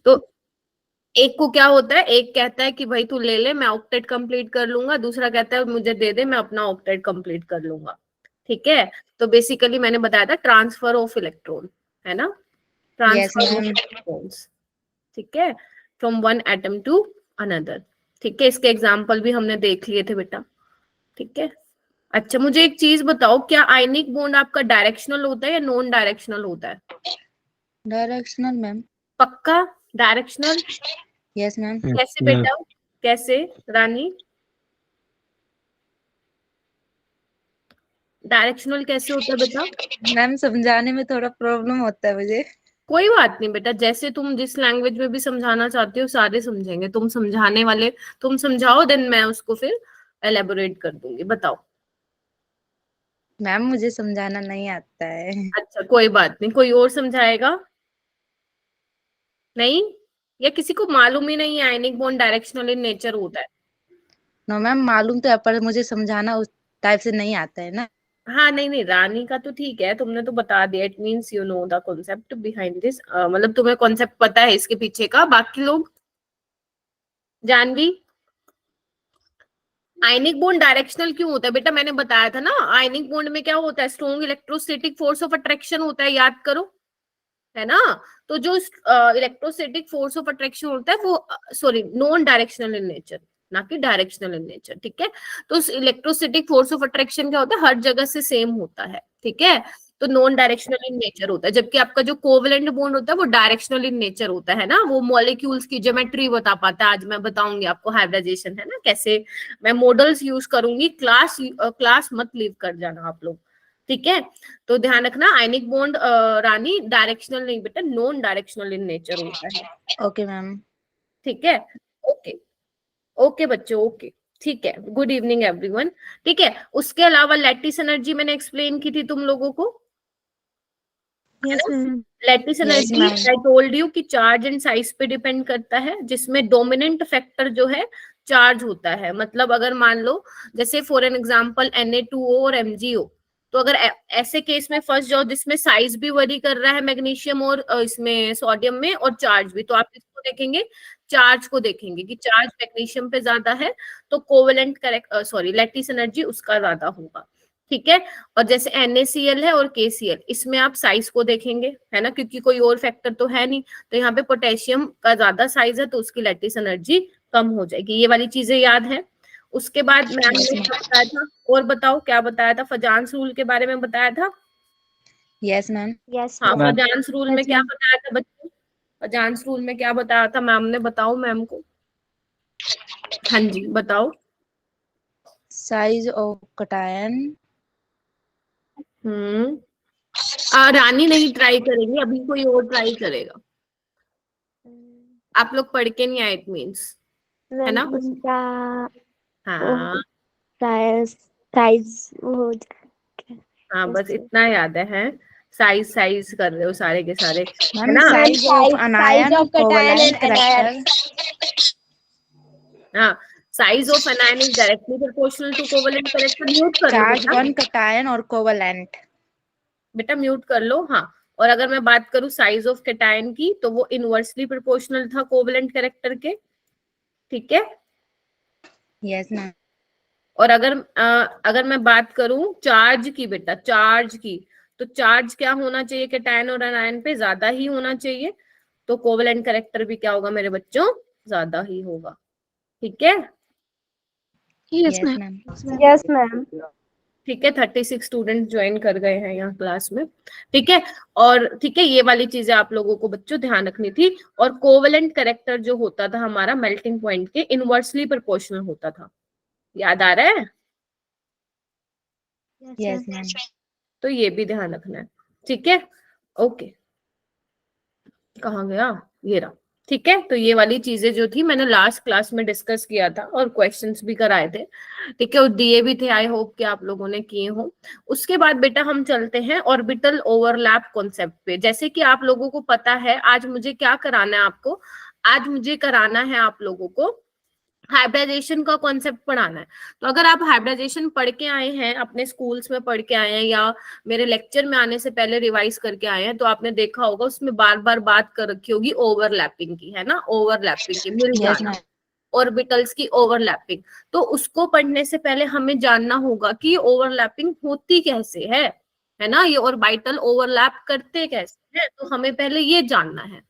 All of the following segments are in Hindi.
तो एक को क्या होता है, एक कहता है कि भाई तू ले ले, मैं ऑक्टेट कंप्लीट कर लूंगा, दूसरा कहता है मुझे दे दे, मैं अपना ऑक्टेट कंप्लीट कर लूंगा। ठीक है, तो बेसिकली मैंने बताया था ट्रांसफर ऑफ इलेक्ट्रॉन, है ना, yes transfer of ma'am. Electrons. ठीक है, from one atom to another. ठीक है, इसके एग्जाम्पल भी हमने देख लिए थे बेटा। ठीक है, अच्छा मुझे एक चीज बताओ, क्या आयनिक बॉन्ड आपका डायरेक्शनल होता है या नॉन डायरेक्शनल होता है? Directional ma'am. पक्का डायरेक्शनल? Yes ma'am. कैसे बेटा, कैसे रानी, डायरेक्शनल कैसे होता है बेटा? मैम समझाने में थोड़ा प्रॉब्लम होता है मुझे। कोई बात नहीं बेटा, जैसे तुम जिस लैंग्वेज में भी समझाना चाहते हो सारे समझेंगे, तुम समझाने वाले, तुम समझाओ देन मैं उसको फिर एलेबोरेट कर दूंगी। बताओ। मैम मुझे समझाना नहीं आता है। अच्छा कोई बात नहीं, कोई और समझाएगा? नहीं, या किसी को मालूम ही नहीं है ionic bond directional in nature होता है? नो मैम मालूम तो है पर मुझे समझाना उस टाइप से नहीं आता है ना। हाँ नहीं नहीं, रानी का तो ठीक है, तुमने तो बता दिया, it means you know the concept behind this, मतलब तुम्हें कॉन्सेप्ट पता है इसके पीछे का। बाकी लोग, जानवी, आयनिक बॉन्ड डायरेक्शनल क्यों होता है बेटा? मैंने बताया था ना, आयनिक बॉन्ड में क्या होता है, strong electrostatic force of attraction होता है, याद करो, है ना। तो जो इलेक्ट्रोस्टैटिक फोर्स ऑफ अट्रैक्शन होता है वो, sorry, non directional in nature, ना कि डायरेक्शनल इन नेचर। ठीक है, तो इलेक्ट्रोस्टैटिक फोर्स ऑफ अट्रैक्शन क्या होता है, हर जगह से सेम होता है। ठीक है, तो नॉन डायरेक्शनल इन नेचर होता है, जबकि आपका जो कोवलेंट बॉन्ड होता है वो डायरेक्शनल इन नेचर होता है ना, वो मॉलिक्यूल्स की ज्योमेट्री बता पाता है। आज मैं बताऊंगी आपको हाइब्रिडाइजेशन, है ना, कैसे मैं मॉडल्स यूज करूंगी। क्लास मत लीव कर जाना आप लोग। ठीक है, तो ध्यान रखना, आयनिक बॉन्ड रानी डायरेक्शनल नहीं बेटा, नॉन डायरेक्शनल इन नेचर होता है। Okay ma'am. ठीक है, ओके, ओके बच्चों, ओके। ठीक है, गुड इवनिंग एवरीवन। ठीक है, उसके अलावा लैटिस एनर्जी मैंने एक्सप्लेन की थी तुम लोगों को, है यस ना। Ma'am. Lattice yes energy ma'am. I told you कि चार्ज एंड साइज पे डिपेंड करता है, जिसमें डोमिनेंट फैक्टर जो है चार्ज होता है। मतलब अगर मान लो, जैसे फॉर एन एग्जांपल Na2O और MgO, तो अगर ऐसे केस में फंस जाओ जिसमें साइज भी वरी कर रहा है मैग्नीशियम और इसमें सोडियम में, और चार्ज भी, तो आप किसको देखेंगे, चार्ज को देखेंगे कि चार्ज मैग्नीशियम पे ज्यादा है, तो covalent correct, sorry, lattice energy उसका ज्यादा होगा। ठीक है, और जैसे NaCl है और KCl, इसमें आप साइज को देखेंगे, है ना, क्योंकि कोई और फैक्टर तो है नहीं। तो यहाँ पे पोटेशियम का ज्यादा साइज है तो उसकी लैटिस एनर्जी कम हो जाएगी। ये वाली चीजें याद है। उसके बाद मैम ने क्या बताया था, और बताओ क्या बताया था, फजांस रूल के बारे में बताया था। Yes ma'am. यस हाँ, मैम। फजांस रूल में क्या बताया था बच्चों, फजांस रूल में क्या बताया था मैम ने, बताओ मैम को। हाँ जी बताओ। Size of cation. रानी नहीं ट्राई करेंगे अभी, कोई और ट्राई करेगा। आप लोग पढ़ के नहीं आए, इट मीन्स, है मैम ना। उनका हाँ साइज हो हाँ, बस इतना याद है, साइज साइज कर रहे हो सारे के सारे, है मैम ना। Size of size anion of cation covalent and anion. Character. हाँ, size of anion is directly proportional to covalent character. Mute कर लो चार्ज बेटा, वन कटायन और कोवेलेंट। बेटा म्यूट कर लो। हाँ, और अगर मैं बात करूं साइज ऑफ कैटायन की, तो वो इनवर्सली प्रोपोर्शनल था कोवेलेंट करेक्टर के। ठीक है, यस मैम। और अगर मैं बात करूं चार्ज की बेटा, चार्ज की, तो चार्ज क्या होना चाहिए, कैटायन और एनायन पे ज्यादा ही होना चाहिए, तो कोवेलेंट करेक्टर भी क्या होगा मेरे बच्चों, ज्यादा ही होगा। ठीक है, यस मैम। Yes ma'am. ठीक है, 36 स्टूडेंट ज्वाइन कर गए हैं यहाँ क्लास में। ठीक है, और ठीक है, ये वाली चीजें आप लोगों को बच्चों ध्यान रखनी थी। और कोवेलेंट करेक्टर जो होता था हमारा मेल्टिंग पॉइंट के इनवर्सली प्रोपोर्शनल होता था, याद आ रहा है। Yes ma'am. तो ये भी ध्यान रखना है। ठीक है, ओके, कहाँ गया, ये रहा। ठीक है, तो ये वाली चीजें जो थी मैंने लास्ट क्लास में डिस्कस किया था और क्वेश्चंस भी कराए थे। ठीक है, और दिए भी थे, आई होप कि आप लोगों ने किए हो। उसके बाद बेटा हम चलते हैं ऑर्बिटल ओवरलैप कॉन्सेप्ट पे। जैसे कि आप लोगों को पता है, आज मुझे क्या कराना है आपको, आज मुझे कराना है आप लोगों को हाइब्रिडाइजेशन का कॉन्सेप्ट पढ़ाना है। तो अगर आप हाइब्रिडाइजेशन पढ़ के आए हैं, अपने स्कूल्स में पढ़ के आए हैं, या मेरे लेक्चर में आने से पहले रिवाइज करके आए हैं, तो आपने देखा होगा उसमें बार बार बात कर रखी होगी ओवरलैपिंग की, है ना, ओवरलैपिंग की, मिल यस जाना, मैम। ऑर्बिटल्स की ओवरलैपिंग। तो उसको पढ़ने से पहले हमें जानना होगा कि ओवरलैपिंग होती कैसे है ना, ये ऑर्बिटल ओवरलैप करते कैसे हैं, तो हमें पहले ये जानना है।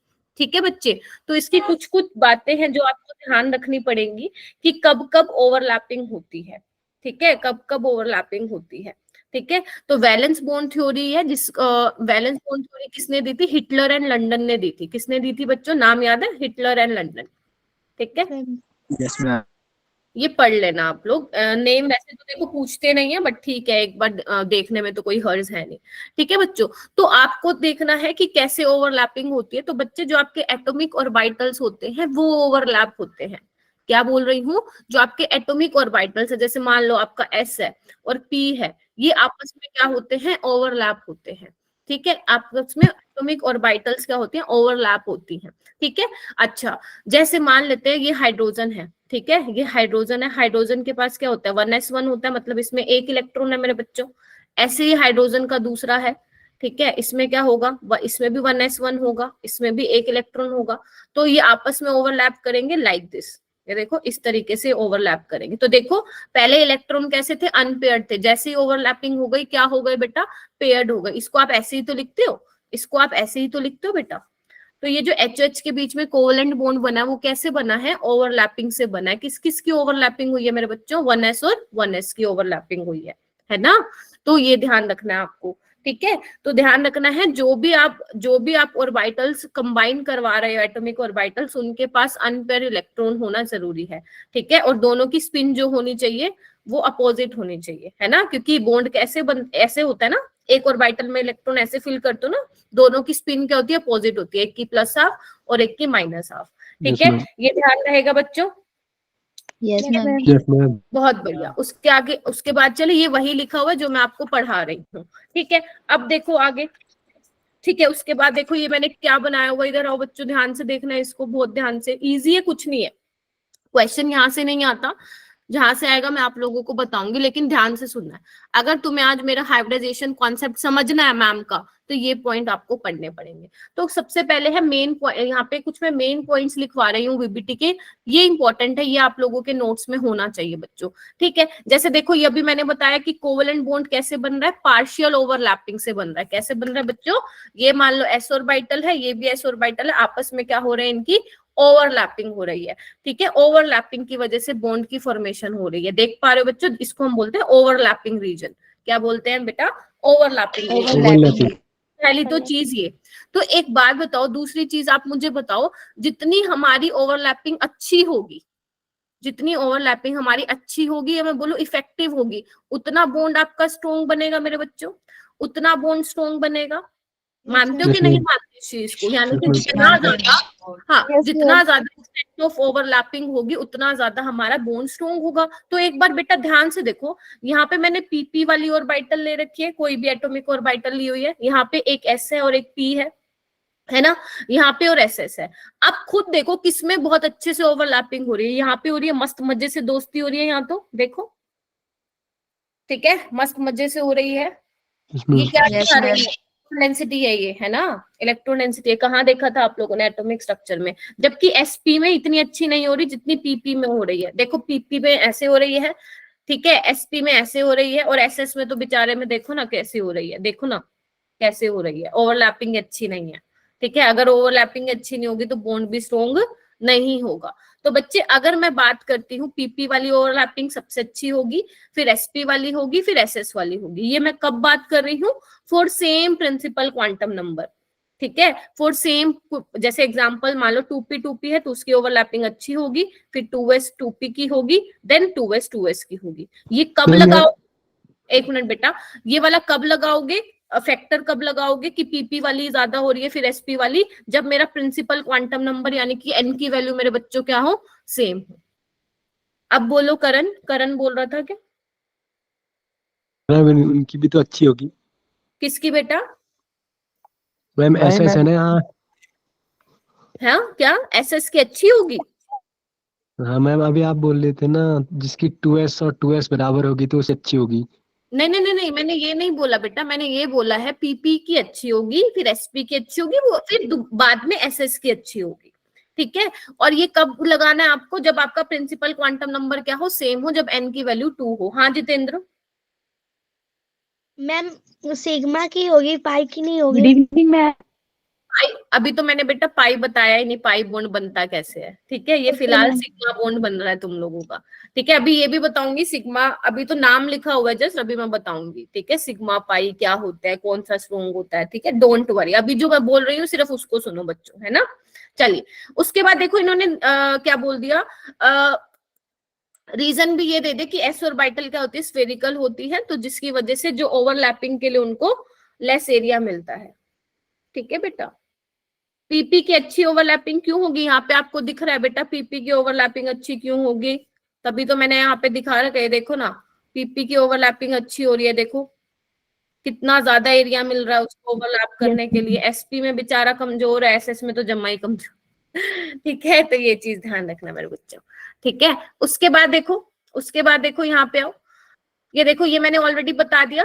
ठीक है बच्चे, तो इसकी कुछ कुछ बातें हैं जो आपको ध्यान रखनी पड़ेंगी कि कब कब ओवरलैपिंग होती है। ठीक है, कब कब ओवरलैपिंग होती है। ठीक है, तो वैलेंस बॉन्ड थ्योरी है, जिस वैलेंस बॉन्ड थ्योरी किसने दी थी? हिटलर एंड लंदन ने दी थी। किसने दी थी बच्चों, नाम याद है? Hitler and London. ठीक है, यस मैम। ये पढ़ लेना आप लोग। नेम वैसे तो देखो पूछते नहीं है, बट ठीक है, एक बार देखने में तो कोई हर्ज है नहीं। ठीक है बच्चों, तो आपको देखना है कि कैसे ओवरलैपिंग होती है। तो बच्चे, जो आपके एटॉमिक ऑर्बिटल्स होते हैं वो ओवरलैप होते हैं। क्या बोल रही हूँ? जो आपके एटॉमिक ऑर्बिटल्स है, जैसे मान लो आपका एस है और पी है, ये आपस में क्या होते हैं? ओवरलैप होते हैं। ठीक है, आपस में एटॉमिक ऑर्बिटल्स क्या होती हैं? ओवरलैप होती हैं। ठीक है, अच्छा, जैसे मान लेते हैं ये हाइड्रोजन है। ठीक है, ये हाइड्रोजन है, हाइड्रोजन के पास क्या होता है? 1s1 होता है, मतलब इसमें एक इलेक्ट्रॉन है मेरे बच्चों। ऐसे ही हाइड्रोजन का दूसरा है। ठीक है, इसमें क्या होगा? इसमें भी 1s1 होगा, इसमें भी एक इलेक्ट्रॉन होगा। तो ये आपस में ओवरलैप करेंगे लाइक दिस। ये देखो, इस तरीके से ओवरलैप करेंगे। तो देखो, पहले इलेक्ट्रॉन कैसे थे? अनपेयर्ड थे। जैसे ही ओवरलैपिंग हो गई, क्या हो गए बेटा? पेयर्ड हो गए। इसको आप ऐसे ही तो लिखते हो, इसको आप ऐसे ही तो लिखते हो बेटा। तो ये जो एच एच के बीच में कोवलेंट बॉन्ड बना है, वो कैसे बना है? ओवरलैपिंग से बना है। किस किस की ओवरलैपिंग हुई है मेरे बच्चों? 1s और 1s की ओवरलैपिंग हुई है ना। तो ये ध्यान रखना है आपको। ठीक है, तो ध्यान रखना है, जो भी आप ऑर्बिटल्स कंबाइन करवा रहे हो, एटॉमिक ऑर्बिटल्स, उनके पास अनपेयर इलेक्ट्रॉन होना जरूरी है। ठीक है, और दोनों की स्पिन जो होनी चाहिए वो अपोजिट होनी चाहिए, है ना, क्योंकि बॉन्ड कैसे ऐसे होता है ना, एक ऑर्बिटल में इलेक्ट्रॉन ऐसे फिल करते हो ना, दोनों की स्पिन क्या होती है? अपोजिट होती है, एक की प्लस हाफ और एक की माइनस हाफ। ठीक है, ये ध्यान रहेगा बच्चों। Yes ma'am. Yes ma'am. बहुत बढ़िया। उसके आगे, उसके बाद चले, ये वही लिखा हुआ है जो मैं आपको पढ़ा रही हूँ। ठीक है, अब देखो आगे। ठीक है, उसके बाद देखो ये मैंने क्या बनाया हुआ, इधर आओ बच्चों, ध्यान से देखना है इसको, बहुत ध्यान से। इजी है, कुछ नहीं है, क्वेश्चन यहाँ से नहीं आता, जहां से आएगा मैं आप लोगों को बताऊंगी, लेकिन ध्यान से सुनना है। अगर तुम्हें आज मेरा हाइब्रिडाइजेशन कॉन्सेप्ट समझना है मैम का, तो ये पॉइंट आपको पढ़ने पड़ेंगे। तो सबसे पहले है मेन पॉइंट, यहाँ पे कुछ मैं मेन पॉइंट्स लिखवा रही हूँ वीबीटी के, ये इंपॉर्टेंट है, ये आप लोगों के नोट्स में होना चाहिए बच्चों। ठीक है, जैसे देखो, ये अभी मैंने बताया कि कोवेलेंट बॉन्ड कैसे बन रहा है? पार्शियल ओवरलैपिंग से बन रहा है। कैसे बन रहा है बच्चों? ये मान लो एस ऑर्बिटल है, ये भी एस ऑर्बिटल है, आपस में क्या हो रहा है? इनकी ओवरलैपिंग हो रही है। ठीक है, ओवरलैपिंग की वजह से बॉन्ड की फॉर्मेशन हो रही है। देख पा रहे हो बच्चों, इसको हम बोलते हैं ओवरलैपिंग रीजन। क्या बोलते हैं बेटा? Overlapping region. ओवरलैपिंग। पहली तो चीज ये। तो एक बात बताओ, दूसरी चीज आप मुझे बताओ, जितनी हमारी ओवरलैपिंग अच्छी होगी, जितनी ओवरलैपिंग हमारी अच्छी होगी, या मैं बोलूं इफेक्टिव होगी, उतना बॉन्ड आपका स्ट्रॉन्ग बनेगा मेरे बच्चों, उतना बॉन्ड स्ट्रॉन्ग बनेगा। मानते हो कि नहीं मानते इस चीज को? यानी कि जितना ज्यादा, हाँ, जितना ज्यादा एक्सटेंट ऑफ ओवरलैपिंग होगी, उतना ज्यादा हमारा बोन स्ट्रॉन्ग होगा। तो एक बार बेटा ध्यान से देखो, यहाँ पे मैंने पीपी वाली ऑर्बिटल ले रखी है, कोई भी एटॉमिक ऑर्बिटल ली हुई है, यहाँ पे एक एस है और एक पी है ना, यहाँ पे और एस एस है। अब खुद देखो किसमें बहुत अच्छे से ओवरलैपिंग हो रही है, यहाँ पे हो रही है, मस्त मजे से दोस्ती हो रही है, यहाँ तो देखो। ठीक है, मस्त मजे से हो रही है। ये क्या दिखा रही है? डेंसिटी है ये, है ना, इलेक्ट्रॉन डेंसिटी है। कहाँ देखा था आप लोगों ने? एटॉमिक स्ट्रक्चर में। जबकि एसपी में इतनी अच्छी नहीं हो रही जितनी पीपी में हो रही है। देखो, पीपी में ऐसे हो रही है, ठीक है, एसपी में ऐसे हो रही है, और एसएस में तो बेचारे में देखो ना कैसे हो रही है, देखो ना कैसे हो रही है। ओवरलैपिंग अच्छी नहीं है। ठीक है, अगर ओवरलैपिंग अच्छी नहीं होगी तो बॉन्ड भी स्ट्रॉन्ग नहीं होगा। तो बच्चे, अगर मैं बात करती हूँ, पीपी वाली ओवरलैपिंग सबसे अच्छी होगी, फिर एसपी वाली होगी, फिर एसएस वाली होगी। ये मैं कब बात कर रही हूँ? For same principal quantum number. ठीक है, फॉर सेम, जैसे एग्जांपल मान लो 2p है, तो उसकी ओवरलैपिंग अच्छी होगी, फिर 2s 2p की होगी, देन 2s 2s की होगी। ये कब लगाओ? एक मिनट बेटा, ये वाला कब लगाओगे? फैक्टर कब लगाओगे कि पीपी वाली ज्यादा हो रही है फिर एसपी वाली? जब मेरा प्रिंसिपल क्वांटम नंबर यानी कि एन की वैल्यू मेरे बच्चों क्या हो? सेम हो। अब बोलो, करण, करण बोल रहा था क्या? मैम उनकी भी तो अच्छी होगी किसकी बेटा? मैम, एसएस है ना यहाँ। है क्या? एसएस की अच्छी होगी? हाँ मैम, अभी आप बोल रहे थे ना जिसकी 2s और 2s बराबर होगी तो उससे अच्छी होगी। नहीं नहीं नहीं नहीं, मैंने ये नहीं बोला बेटा, मैंने ये बोला है पीपी की अच्छी होगी, फिर एसपी की अच्छी होगी, वो फिर बाद में एसएस की अच्छी होगी। ठीक है। और ये कब लगाना है आपको? जब आपका प्रिंसिपल क्वांटम नंबर क्या हो, सेम हो, जब एन की वैल्यू 2 हो। हाँ जितेंद्र। मैम सिग्मा की होगी, पाई की नहीं होगी। Good evening ma'am. पाई, अभी तो मैंने बेटा पाई बताया ही नहीं, पाई बॉन्ड बनता कैसे है। ठीक है, ये Okay, फिलहाल ma'am. सिग्मा बॉन्ड बन रहा है तुम लोगों का। ठीक है, अभी ये भी बताऊंगी सिग्मा, अभी तो नाम लिखा हुआ है जस्ट, अभी मैं बताऊंगी। ठीक है, सिग्मा पाई क्या होता है, कौन सा स्ट्रॉन्ग होता है। ठीक है, डोंट वरी, अभी जो मैं बोल रही हूँ सिर्फ उसको सुनो बच्चों, है ना। चलिए, उसके बाद देखो इन्होंने क्या बोल दिया, रीजन भी ये दे दे कि एस ऑर्बिटल क्या होती है, स्फेरिकल होती है, तो जिसकी वजह से जो ओवरलैपिंग के लिए उनको लेस एरिया मिलता है। ठीक है बेटा, पीपी की अच्छी ओवरलैपिंग क्यों होगी, यहाँ पे आपको दिख रहा है बेटा, पीपी की ओवरलैपिंग अच्छी क्यों होगी, तभी तो मैंने यहाँ पे दिखा रखा है, देखो ना, पीपी की ओवरलैपिंग अच्छी हो रही है, देखो कितना ज्यादा एरिया मिल रहा है उसको ओवरलैप करने के लिए। एसपी में बेचारा कमजोर है, एसएस में तो जम्मा ही कमजोर। ठीक है, तो ये चीज ध्यान रखना मेरे बच्चों। ठीक है, उसके बाद देखो, उसके बाद देखो यहाँ पे आओ, ये देखो, ये मैंने ऑलरेडी बता दिया।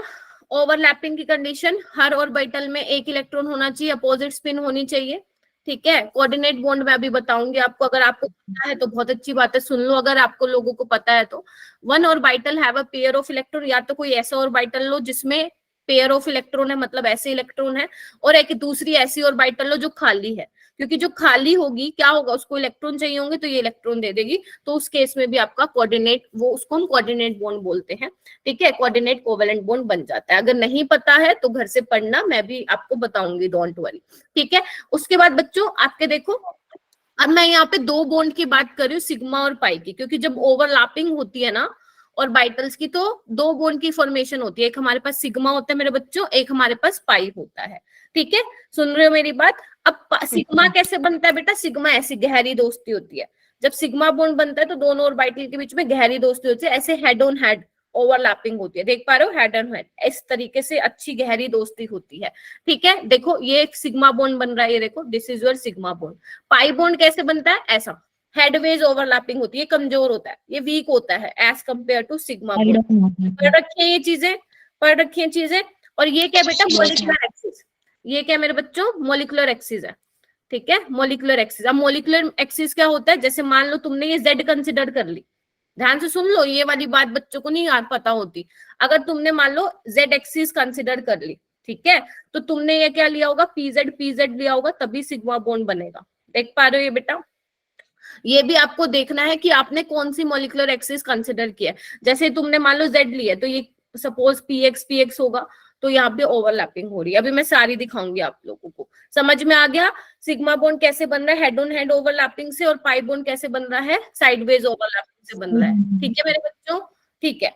ओवरलैपिंग की कंडीशन, हर ऑर्बिटल में एक इलेक्ट्रॉन होना चाहिए, अपोजिट स्पिन होनी चाहिए। ठीक है, कोऑर्डिनेट बॉन्ड में अभी बताऊंगी आपको, अगर आपको पता है तो बहुत अच्छी बात है, सुन लो अगर आपको लोगों को पता है तो। One orbital have a pair of electron, या तो कोई ऐसा ऑर्बिटल लो जिसमें पेयर ऑफ इलेक्ट्रॉन है, मतलब ऐसे इलेक्ट्रॉन है, और एक दूसरी ऐसी ऑर्बिटल लो जो खाली है, क्योंकि जो खाली होगी क्या होगा, उसको इलेक्ट्रॉन चाहिए होंगे तो ये इलेक्ट्रॉन दे देगी, तो उस केस में भी आपका कोऑर्डिनेट, वो उसको हम कोऑर्डिनेट बॉन्ड बोलते हैं। ठीक है, कोऑर्डिनेट कोवेलेंट बॉन्ड बन जाता है। अगर नहीं पता है तो घर से पढ़ना, मैं भी आपको बताऊंगी, डोंट वरी। ठीक है, उसके बाद बच्चों आपके देखो, अब मैं यहाँ पे दो बॉन्ड की बात कर रही हूँ, सिग्मा और पाई की, क्योंकि जब ओवरलैपिंग होती है ना और बाइटल्स की, तो दो बॉन्ड की फॉर्मेशन होती है, एक हमारे पास सिग्मा होता है मेरे बच्चों, एक हमारे पास पाई होता है। ठीक है, सुन रहे हो मेरी बात। अब सिग्मा कैसे बनता है बेटा, सिग्मा ऐसी गहरी दोस्ती होती है, जब सिग्मा बॉन्ड बनता है तो दोनों ऑर्बिटल के बीच में गहरी दोस्ती होती है, ऐसे हेड ऑन हेड ओवरलैपिंग होती है, देख पा रहे हो, हेड एंड हेड, इस तरीके से अच्छी गहरी दोस्ती होती है। ठीक है, देखो ये एक सिग्मा बॉन्ड बन रहा है, ये देखो, this is your sigma bond. Pi bond कैसे बनता है, ऐसा हेडवेज ओवरलैपिंग होती है, कमजोर होता है, ये वीक होता है as compare to sigma bond. पढ़ रखी है ये चीजें, पढ़ रखी है चीजें। और ये क्या बेटा, मोलिकुलर एक्सिस, ये क्या मेरे बच्चों, मोलिकुलर एक्सिस है। ठीक है, मोलिकुलर एक्सिस। अब मोलिकुलर एक्सिस क्या होता है, जैसे मान लो तुमने ये जेड कंसिडर कर ली, ध्यान से सुन लो, ये वाली बात बच्चों को नहीं पता होती। अगर तुमने मान लो जेड एक्सिस कंसिडर कर ली, ठीक है, तो तुमने ये क्या लिया होगा, पीजेड पीजेड लिया होगा, तभी सिग्मा बॉन्ड बनेगा। देख पा रहे हो ये बेटा, ये भी आपको देखना है कि आपने कौन सी मॉलिक्यूलर एक्सिस कंसिडर किया है। जैसे तुमने मान लो जेड लिया, तो ये सपोज पीएक्स पीएक्स होगा, तो यहाँ पे ओवरलैपिंग हो रही है। अभी मैं सारी दिखाऊंगी आप लोगों को, समझ में आ गया। सिग्मा बॉन्ड कैसे बन रहा है, हेड ऑन हेड ओवरलैपिंग से, और पाई बॉन्ड कैसे बन रहा है, साइडवेज ओवरलैपिंग से बन रहा है। ठीक है मेरे बच्चों, ठीक है,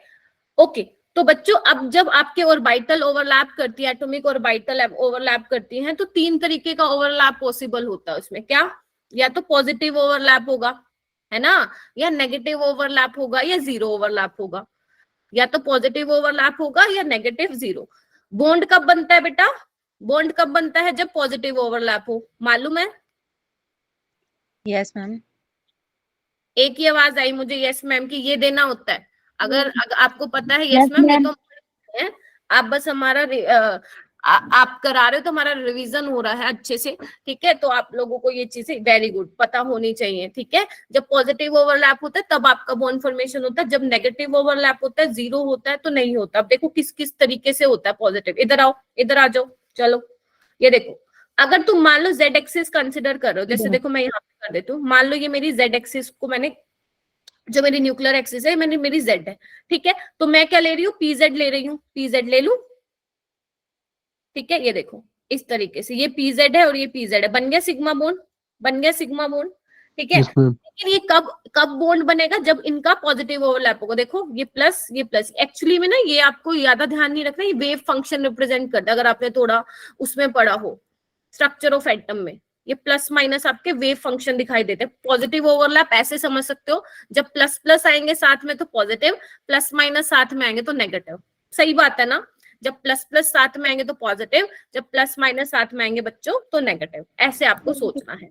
ओके। तो बच्चों अब जब आपके ऑर्बिटल ओवरलैप करती है, एटॉमिक ऑर्बिटल ओवरलैप करती हैं, तो तीन तरीके का ओवरलैप पॉसिबल होता है उसमें। क्या, या तो पॉजिटिव ओवरलैप होगा, है ना, या नेगेटिव ओवरलैप होगा, या जीरो ओवरलैप होगा। या तो पॉजिटिव ओवरलैप होगा या नेगेटिव जीरो। बॉन्ड कब बनता है बेटा, बॉन्ड कब बनता है, जब पॉजिटिव ओवरलैप हो, मालूम है। Yes ma'am. एक ही आवाज आई मुझे, यस मैम की, ये देना होता है। अगर आपको पता है यस मैम, ये तो है, आप बस हमारा आप करा रहे हो तो हमारा रिवीजन हो रहा है अच्छे से। ठीक है, तो आप लोगों को ये चीजें वेरी गुड पता होनी चाहिए। ठीक है, जब पॉजिटिव ओवरलैप होता है तब आपका बॉन्ड फॉर्मेशन होता है, जब नेगेटिव ओवरलैप होता है, जीरो होता है, तो नहीं होता। अब देखो किस किस तरीके से होता है पॉजिटिव, इधर आओ, इधर आ जाओ, चलो ये देखो। अगर तुम मान लो जेड एक्सिस कंसिडर कर रहे हो, जैसे देखो मैं यहाँ पे कर देती हूँ, मान लो ये मेरी जेड एक्सिस को मैंने, जो मेरी न्यूक्लियर एक्सिस है, मैंने मेरी जेड है, ठीक है, तो मैं क्या ले रही हूँ, पीजेड ले रही हूँ, पीजेड ले लू। ठीक है, ये देखो इस तरीके से, ये पीजेड है और ये पीजेड है, बन गया सिग्मा बॉन्ड, बन गया सिग्मा बॉन्ड। ठीक है, यस मैम। लेकिन ये कब कब बॉन्ड बनेगा, जब इनका पॉजिटिव ओवरलैप होगा। देखो ये प्लस, ये प्लस, एक्चुअली में ना ये आपको ज्यादा ध्यान नहीं रखना, ये वेव फंक्शन रिप्रेजेंट करता है, अगर आपने थोड़ा उसमें पढ़ा हो स्ट्रक्चर ऑफ एटम में, ये प्लस माइनस आपके वेव फंक्शन दिखाई देते हैं। पॉजिटिव ओवरलैप ऐसे समझ सकते हो, जब प्लस प्लस आएंगे साथ में तो पॉजिटिव, प्लस माइनस साथ में आएंगे तो नेगेटिव। सही बात है ना, जब प्लस प्लस साथ में आएंगे तो पॉजिटिव, जब प्लस माइनस साथ में आएंगे बच्चों तो नेगेटिव, ऐसे आपको सोचना है।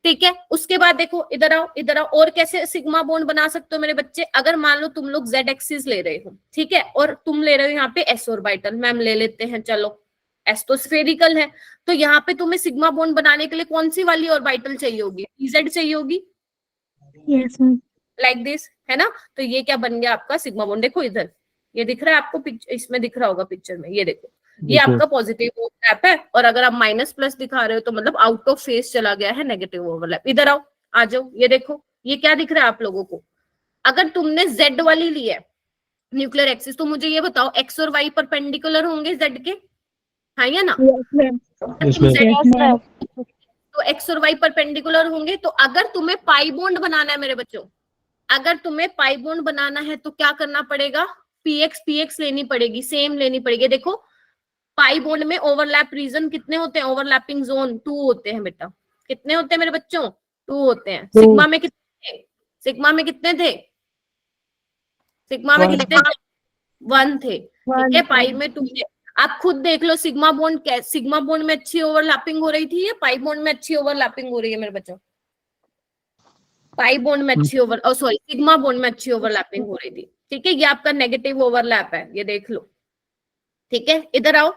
ठीक है, उसके बाद देखो इधर आओ, इधर आओ, और कैसे सिग्मा बॉन्ड बना सकते हो मेरे बच्चे? अगर मान लो तुम लोग जेड एक्सिस ले रहे हो, ठीक है, और तुम ले रहे हो यहाँ पे एस ऑर्बिटल, मैम ले लेते हैं, चलो एस तो स्फेरिकल है, तो यहाँ पे तुम्हें सिग्मा बॉन्ड बनाने के लिए कौन सी वाली ऑर्बिटल चाहिए होगी? पीजेड चाहिए होगी, यस मैम। लाइक दिस, है ना? तो ये क्या बन गया आपका सिग्मा बॉन्ड। देखो इधर ये दिख रहा है आपको, इसमें दिख रहा होगा पिक्चर में, ये देखो ये आपका पॉजिटिव ओवरलैप है, और अगर आप माइनस प्लस दिखा रहे हो तो मतलब आउट ऑफ फेस चला गया है नेगेटिव ओवरलैप। इधर आओ, आ जाओ, ये देखो ये क्या दिख रहा है आप लोगों को? अगर तुमने जेड वाली ली है न्यूक्लियर एक्सिस, तो मुझे ये बताओ एक्स और वाई परपेंडिकुलर होंगे जेड के, हाँ या ना? तो एक्स और वाई परपेंडिकुलर होंगे, तो अगर तुम्हें पाई बॉन्ड बनाना है मेरे बच्चों, अगर तुम्हें पाई बॉन्ड बनाना है तो क्या करना पड़ेगा? पीएक्स लेनी पड़ेगी, सेम लेनी पड़ेगी। देखो पाई बॉन्ड में ओवरलैप रीजन कितने होते हैं? ओवरलैपिंग जोन 2 होते हैं बेटा। कितने होते हैं मेरे बच्चों? 2 होते हैं। सिग्मा में कितने थे? सिग्मा में कितने थे? सिग्मा में कितने थे? 1 थे, ठीक है। पाई में 2 थे। आप खुद देख लो सिग्मा बॉन्ड में अच्छी ओवरलैपिंग हो रही थी या पाई बॉन्ड में अच्छी ओवरलैपिंग हो रही है मेरे बच्चों? पाई बॉन्ड में अच्छी सिग्मा बॉन्ड में अच्छी ओवरलैपिंग हो रही थी, ठीक है। ये आपका नेगेटिव ओवरलैप है, ये देख लो, ठीक है। इधर आओ,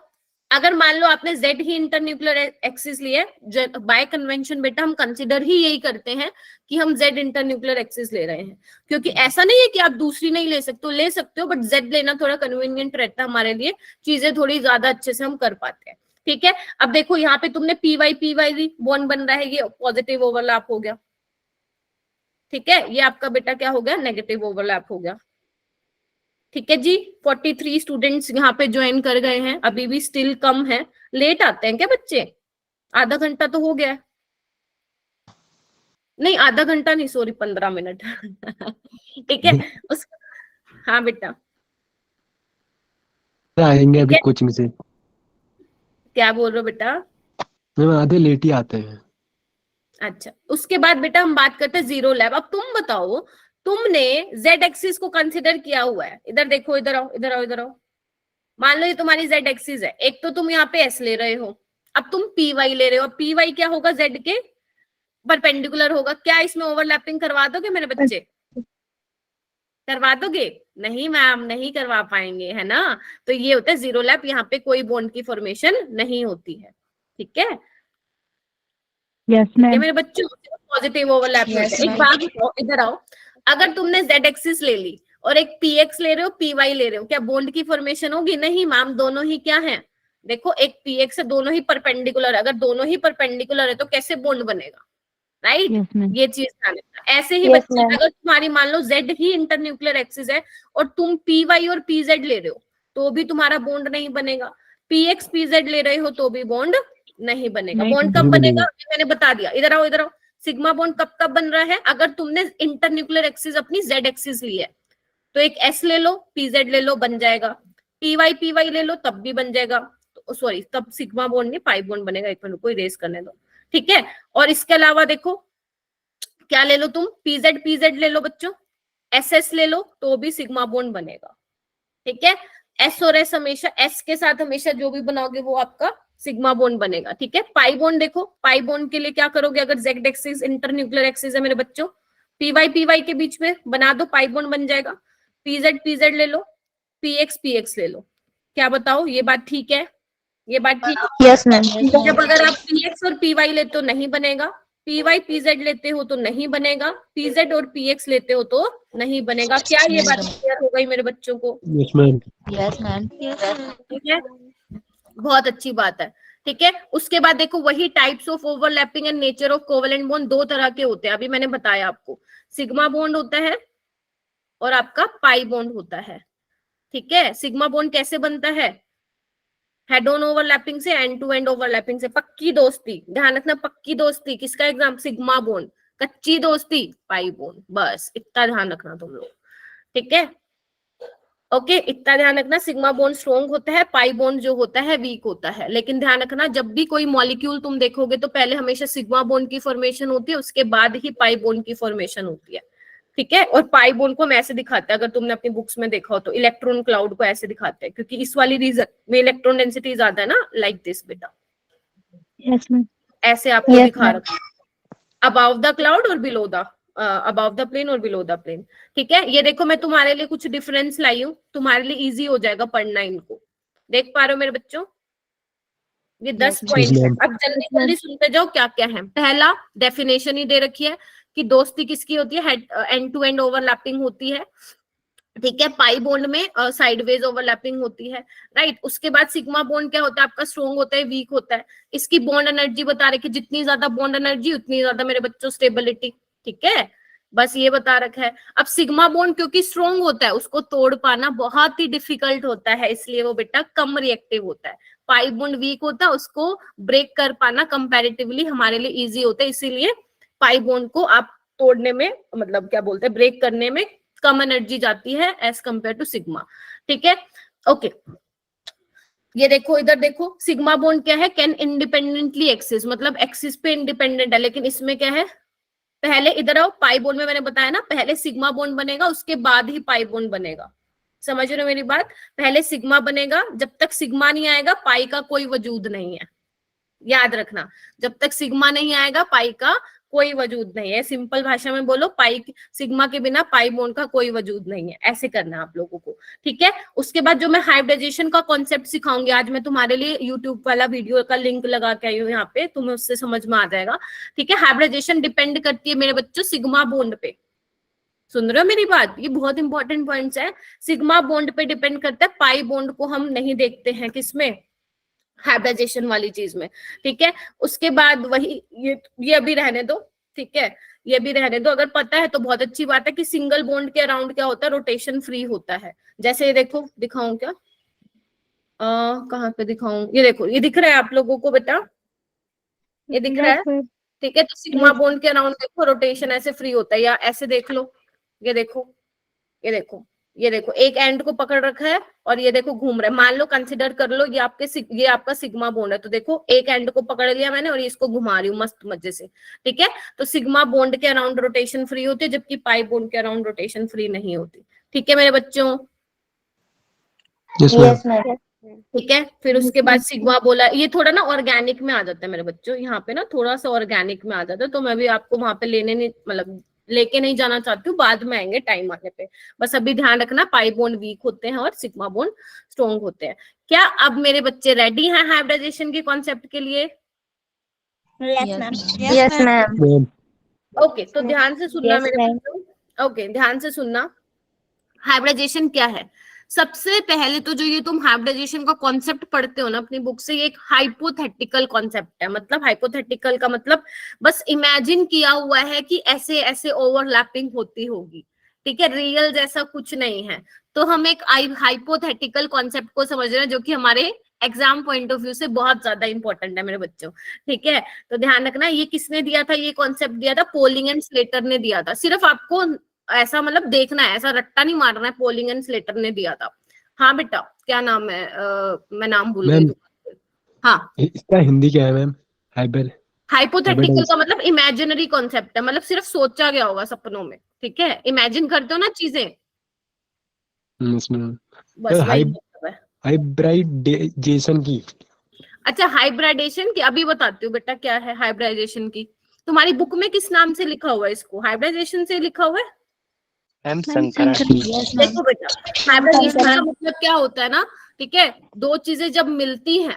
अगर मान लो आपने जेड ही इंटरन्यूक्लियर एक्सिस लिया है, बाय कन्वेंशन बेटा हम कंसिडर ही यही करते हैं कि हम जेड इंटरन्यूक्लियर एक्सिस ले रहे हैं, क्योंकि ऐसा नहीं है कि आप दूसरी नहीं ले सकते हो, ले सकते हो, बट जेड लेना थोड़ा कन्वीनियंट रहता है हमारे लिए, चीजें थोड़ी ज्यादा अच्छे से हम कर पाते हैं, ठीक है। अब देखो यहाँ पे तुमने पी वाई बॉन्ड बन रहा है, ये पॉजिटिव ओवरलैप हो गया, ठीक है। ये आपका बेटा क्या हो गया? नेगेटिव ओवरलैप हो गया, ठीक है जी। 43 स्टूडेंट्स यहाँ पे ज्वाइन कर गए हैं, अभी भी स्टिल कम है। लेट आते हैं क्या बच्चे? आधा घंटा तो हो गया है, नहीं आधा घंटा नहीं, सॉरी 15 मिनट ठीक है। हाँ बेटा आएंगे अभी कोचिंग से। क्या बोल रहे हो बेटा? मैम आधे लेट ही आते हैं। अच्छा, उसके बाद बेटा हम बात करते हैं जीरो लैब। अब तुम बताओ, तुमने जेड एक्सिस को कंसिडर किया हुआ है, इधर देखो, इधर आओ, इधर आओ, इधर आओ। मान लो ये तुम्हारी जेड एक्सिस है, एक तो तुम यहाँ पे एस ले रहे हो, अब तुम पी वाई ले रहे हो। पी वाई क्या होगा? जेड के परपेंडिकुलर होगा। क्या इसमें ओवरलैपिंग करवा दोगे मेरे बच्चे? करवा दोगे? नहीं मैम, नहीं करवा पाएंगे, है ना। तो ये होता है जीरो लैप, यहाँ पे कोई बॉन्ड की फॉर्मेशन नहीं होती है, ठीक है। Yes ma'am. मेरे बच्चों पॉजिटिव ओवरलैप में एक बात बताओ, इधर आओ, अगर तुमने जेड एक्सिस ले ली और एक पी एक्स ले रहे हो, पी वाई ले रहे हो, क्या बॉन्ड की फॉर्मेशन होगी? नहीं मैम, दोनों ही क्या है? देखो एक पी एक्स है, दोनों ही परपेंडिकुलर है। अगर दोनों ही परपेंडिकुलर है तो कैसे बॉन्ड बनेगा? राइट, ये चीज ध्यान रखना। ऐसे ही बच्चे, अगर तुम्हारी मान लो जेड ही इंटरन्यूक्लियर एक्सिस है और तुम पी वाई और पी जेड ले रहे हो, तो भी तुम्हारा बॉन्ड नहीं बनेगा। पी एक्स पी जेड ले रहे हो तो भी बॉन्ड नहीं बनेगा। बॉन्ड कब बनेगा? मैंने बता दिया, इधर आओ, इधर आओ। सिग्मा बॉन्ड कब कब बन रहा है? अगर तुमने इंटरन्यूक्लियर एक्सिस अपनी जेड एक्सिस ली है, तो एक एस ले लो, पीजेड ले लो, बन जाएगा। पी वाई ले लो, तब भी बन जाएगा। तो सॉरी, तब सिग्मा बॉन्ड नहीं, पाई बॉन्ड बनेगा। एक मिनट को इरेज करने दो, ठीक है। और इसके अलावा देखो क्या ले लो तुम? पीजेड ले लो बच्चों, एस ले लो, तो भी सिग्मा बॉन्ड बनेगा, ठीक है। एस और एस हमेशा, एस के साथ हमेशा जो भी बनाओगे वो आपका सिग्मा बॉन्ड बनेगा, ठीक है। पाई बॉन्ड देखो, पाई बॉन्ड के लिए क्या करोगे? अगर जेड एक्सिस इंटरन्यूक्लियर एक्सिस है मेरे बच्चों, पी वाई के बीच में बना दो, पाई बॉन्ड बन जाएगा। पीजेड ले लो, पी एक्स ले लो। क्या बताओ, ये बात ठीक है? ये बात ठीक है? Yes ma'am. जब अगर आप पी एक्स और पी वाई लेते हो नहीं बनेगा, पी वाई पीजेड लेते हो तो नहीं बनेगा, पीजेड और पी एक्स लेते हो तो नहीं बनेगा। क्या ये बात क्लियर हो गई मेरे बच्चों को? Yes ma'am. Yes ma'am. ठीक है, बहुत अच्छी बात है, ठीक है। उसके बाद देखो, वही types of overlapping and nature of covalent bond 2 तरह के होते हैं। अभी मैंने बताया आपको, सिग्मा बॉन्ड होता है और आपका पाई बॉन्ड होता है, ठीक है। सिग्मा बॉन्ड कैसे बनता है? हेड ऑन ओवरलैपिंग से, एंड टू एंड ओवरलैपिंग से। पक्की दोस्ती, ध्यान रखना, पक्की दोस्ती किसका एग्जाम? Sigma bond. कच्ची दोस्ती पाई बॉन्ड, बस इतना ध्यान रखना तुम लोग, ठीक है। ओके, इतना ध्यान रखना, सिग्मा बॉन्ड स्ट्रॉन्ग होता है, पाई बॉन्ड जो होता है वीक होता है। लेकिन ध्यान रखना, जब भी कोई मॉलिक्यूल तुम देखोगे तो पहले हमेशा सिग्मा बॉन्ड की फॉर्मेशन होती है, उसके बाद ही पाई बॉन्ड की फॉर्मेशन होती है, ठीक है। और पाई बॉन्ड को हम ऐसे दिखाते हैं, अगर तुमने अपनी बुक्स में देखा हो तो इलेक्ट्रॉन क्लाउड को ऐसे दिखाते हैं, क्योंकि इस वाली रीजन में इलेक्ट्रॉन डेंसिटी ज्यादा है ना, लाइक दिस बेटा, यस मैम। ऐसे आपको दिखा रखा। अबाव द क्लाउड और below the above the plane और बिलो द प्लेन। ठीक है, ये देखो मैं तुम्हारे लिए कुछ डिफरेंस लाई हूँ, तुम्हारे लिए इजी हो जाएगा पढ़ना इनको। देख पा रहे हो मेरे बच्चों, ये 10 Yes, पॉइंट है। ma'am. अब जल्दी जल्दी सुनते जाओ क्या क्या है। पहला डेफिनेशन ही दे रखी है कि दोस्ती किसकी होती है, एंड टू एंड ओवरलैपिंग होती है। ठीक है, पाई बॉन्ड में साइडवेज ओवरलैपिंग होती है, राइट। उसके बाद सिग्मा बॉन्ड क्या होता है आपका, स्ट्रॉन्ग होता है, वीक होता है। इसकी बॉन्ड एनर्जी बता रखी है, जितनी ज्यादा बॉन्ड एनर्जी उतनी ज्यादा मेरे बच्चों स्टेबिलिटी। ठीक है, बस ये बता रखा है। अब सिग्मा बॉन्ड क्योंकि स्ट्रॉन्ग होता है, उसको तोड़ पाना बहुत ही डिफिकल्ट होता है, इसलिए वो बेटा कम रिएक्टिव होता है। पाई बॉन्ड वीक होता है, उसको ब्रेक कर पाना कंपैरेटिवली हमारे लिए इजी होता है, इसीलिए पाई बॉन्ड को आप तोड़ने में, मतलब क्या बोलते हैं, ब्रेक करने में कम एनर्जी जाती है एज कंपेयर टू सिग्मा। ठीक है, ओके। ये देखो, इधर देखो, सिग्मा बॉन्ड क्या है, कैन इंडिपेंडेंटली एक्सिस, मतलब एक्सिस पे इंडिपेंडेंट है, लेकिन इसमें क्या है, पहले इधर आओ, पाई बॉन्ड में मैंने बताया ना, पहले सिग्मा बॉन्ड बनेगा, उसके बाद ही पाई बॉन्ड बनेगा। समझ रहे हो मेरी बात, पहले सिग्मा बनेगा, जब तक सिग्मा नहीं आएगा पाई का कोई वजूद नहीं है। याद रखना, जब तक सिग्मा नहीं आएगा पाई का कोई वजूद नहीं है। सिंपल भाषा में बोलो, पाई सिग्मा के बिना पाई बॉन्ड का कोई वजूद नहीं है, ऐसे करना है आप लोगों को। ठीक है, उसके बाद जो मैं हाइब्रिडाइजेशन का कॉन्सेप्ट सिखाऊंगी आज, मैं तुम्हारे लिए यूट्यूब वाला वीडियो का लिंक लगा के आई हूँ यहाँ पे, तुम्हें उससे समझ में आ जाएगा। ठीक है, हाइब्रिडाइजेशन डिपेंड करती है मेरे बच्चों सिग्मा बॉन्ड पे। सुन रहे हो मेरी बात, ये बहुत इंपॉर्टेंट पॉइंट्स है। सिग्मा बॉन्ड पे डिपेंड करता है, पाई बॉन्ड को हम नहीं देखते हैं किसमें, हाइब्रिडाइजेशन वाली चीज में। ठीक है, उसके बाद वही ये अभी रहने दो। ठीक है, ये भी रहने दो, अगर पता है तो बहुत अच्छी बात है कि सिंगल बॉन्ड के अराउंड क्या होता है, रोटेशन फ्री होता है। जैसे ये देखो, दिखाऊं क्या, कहाँ पे दिखाऊं, ये देखो, ये दिख रहा है आप लोगों को बेटा, ये दिख रहा है। ठीक है, तो सिग्मा बॉन्ड के अराउंड देखो रोटेशन ऐसे फ्री होता है, या ऐसे देख लो, ये देखो, ये देखो, ये देखो, एक एंड को पकड़ रखा है और ये देखो घूम रहा है। मान लो, कंसिडर कर लो ये आपका सिग्मा बॉन्ड है, तो देखो एक एंड को पकड़ लिया मैंने और इसको घुमा रही हूँ मस्त मजे से। ठीक है, तो सिग्मा बॉन्ड के अराउंड रोटेशन फ्री होती है, जबकि पाई बॉन्ड के अराउंड रोटेशन फ्री नहीं होती। ठीक है मेरे बच्चों, ठीक है। फिर उसके बाद सिग्मा बोला, ये थोड़ा ना ऑर्गेनिक में आ जाता है मेरे बच्चों, यहाँ पे ना थोड़ा सा ऑर्गेनिक में आ जाता है, तो मैं भी आपको वहां पे लेने नहीं, मतलब लेके नहीं जाना चाहती हूँ, बाद में आएंगे टाइम आने पे। बस अभी ध्यान रखना, पाई बॉन्ड वीक होते हैं और सिग्मा बॉन्ड स्ट्रॉन्ग होते हैं। क्या अब मेरे बच्चे रेडी हैं हाइब्रिडाइजेशन के कॉन्सेप्ट के लिए? Yes, ma'am. Ma'am. ओके, तो ध्यान से सुनना Yes, मेरे ma'am. बच्चों, ओके ध्यान से सुनना। हाइब्रिडाइजेशन क्या है? सबसे पहले तो जो ये तुम हाइब्रिडाइजेशन का कॉन्सेप्ट पढ़ते हो ना अपनी बुक से, ये एक हाइपोथेटिकल कॉन्सेप्ट है। मतलब हाइपोथेटिकल का मतलब बस इमेजिन किया हुआ है कि ऐसे ऐसे ओवरलैपिंग होती होगी। ठीक है, रियल जैसा कुछ नहीं है। तो हम एक हाइपोथेटिकल कॉन्सेप्ट को समझ रहे हैं, जो कि हमारे एग्जाम पॉइंट ऑफ व्यू से बहुत ज्यादा इंपॉर्टेंट है मेरे बच्चों। ठीक है, तो ध्यान रखना, ये किसने दिया था, ये कॉन्सेप्ट दिया था पोलिंग एंड स्लेटर ने दिया था। सिर्फ आपको ऐसा मतलब देखना है, ऐसा रट्टा नहीं मारना है, पोलिंग एंड स्लेटर ने दिया था। हाँ बेटा, क्या नाम है, मैं नाम भूल गई। हाँ, इसका हिंदी क्या है मैम? हाइपोथेटिकल का मतलब इमेजिनरी कॉन्सेप्ट है, मतलब सिर्फ सोचा गया होगा सपनों में। ठीक है, इमेजिन करते हो ना चीजें, बस वही मतलब है। हाइब्रिडाइजेशन की, अच्छा हाइब्रिडाइजेशन की अभी बताती हूँ बेटा क्या है हाइब्रिडाइजेशन की। तुम्हारी बुक में किस नाम से लिखा हुआ है इसको? हाइब्रिडाइजेशन से लिखा हुआ है। देखो बेटा, हाइब्रिडाइजेशन का मतलब क्या होता है ना, ठीक है, दो चीजें जब मिलती हैं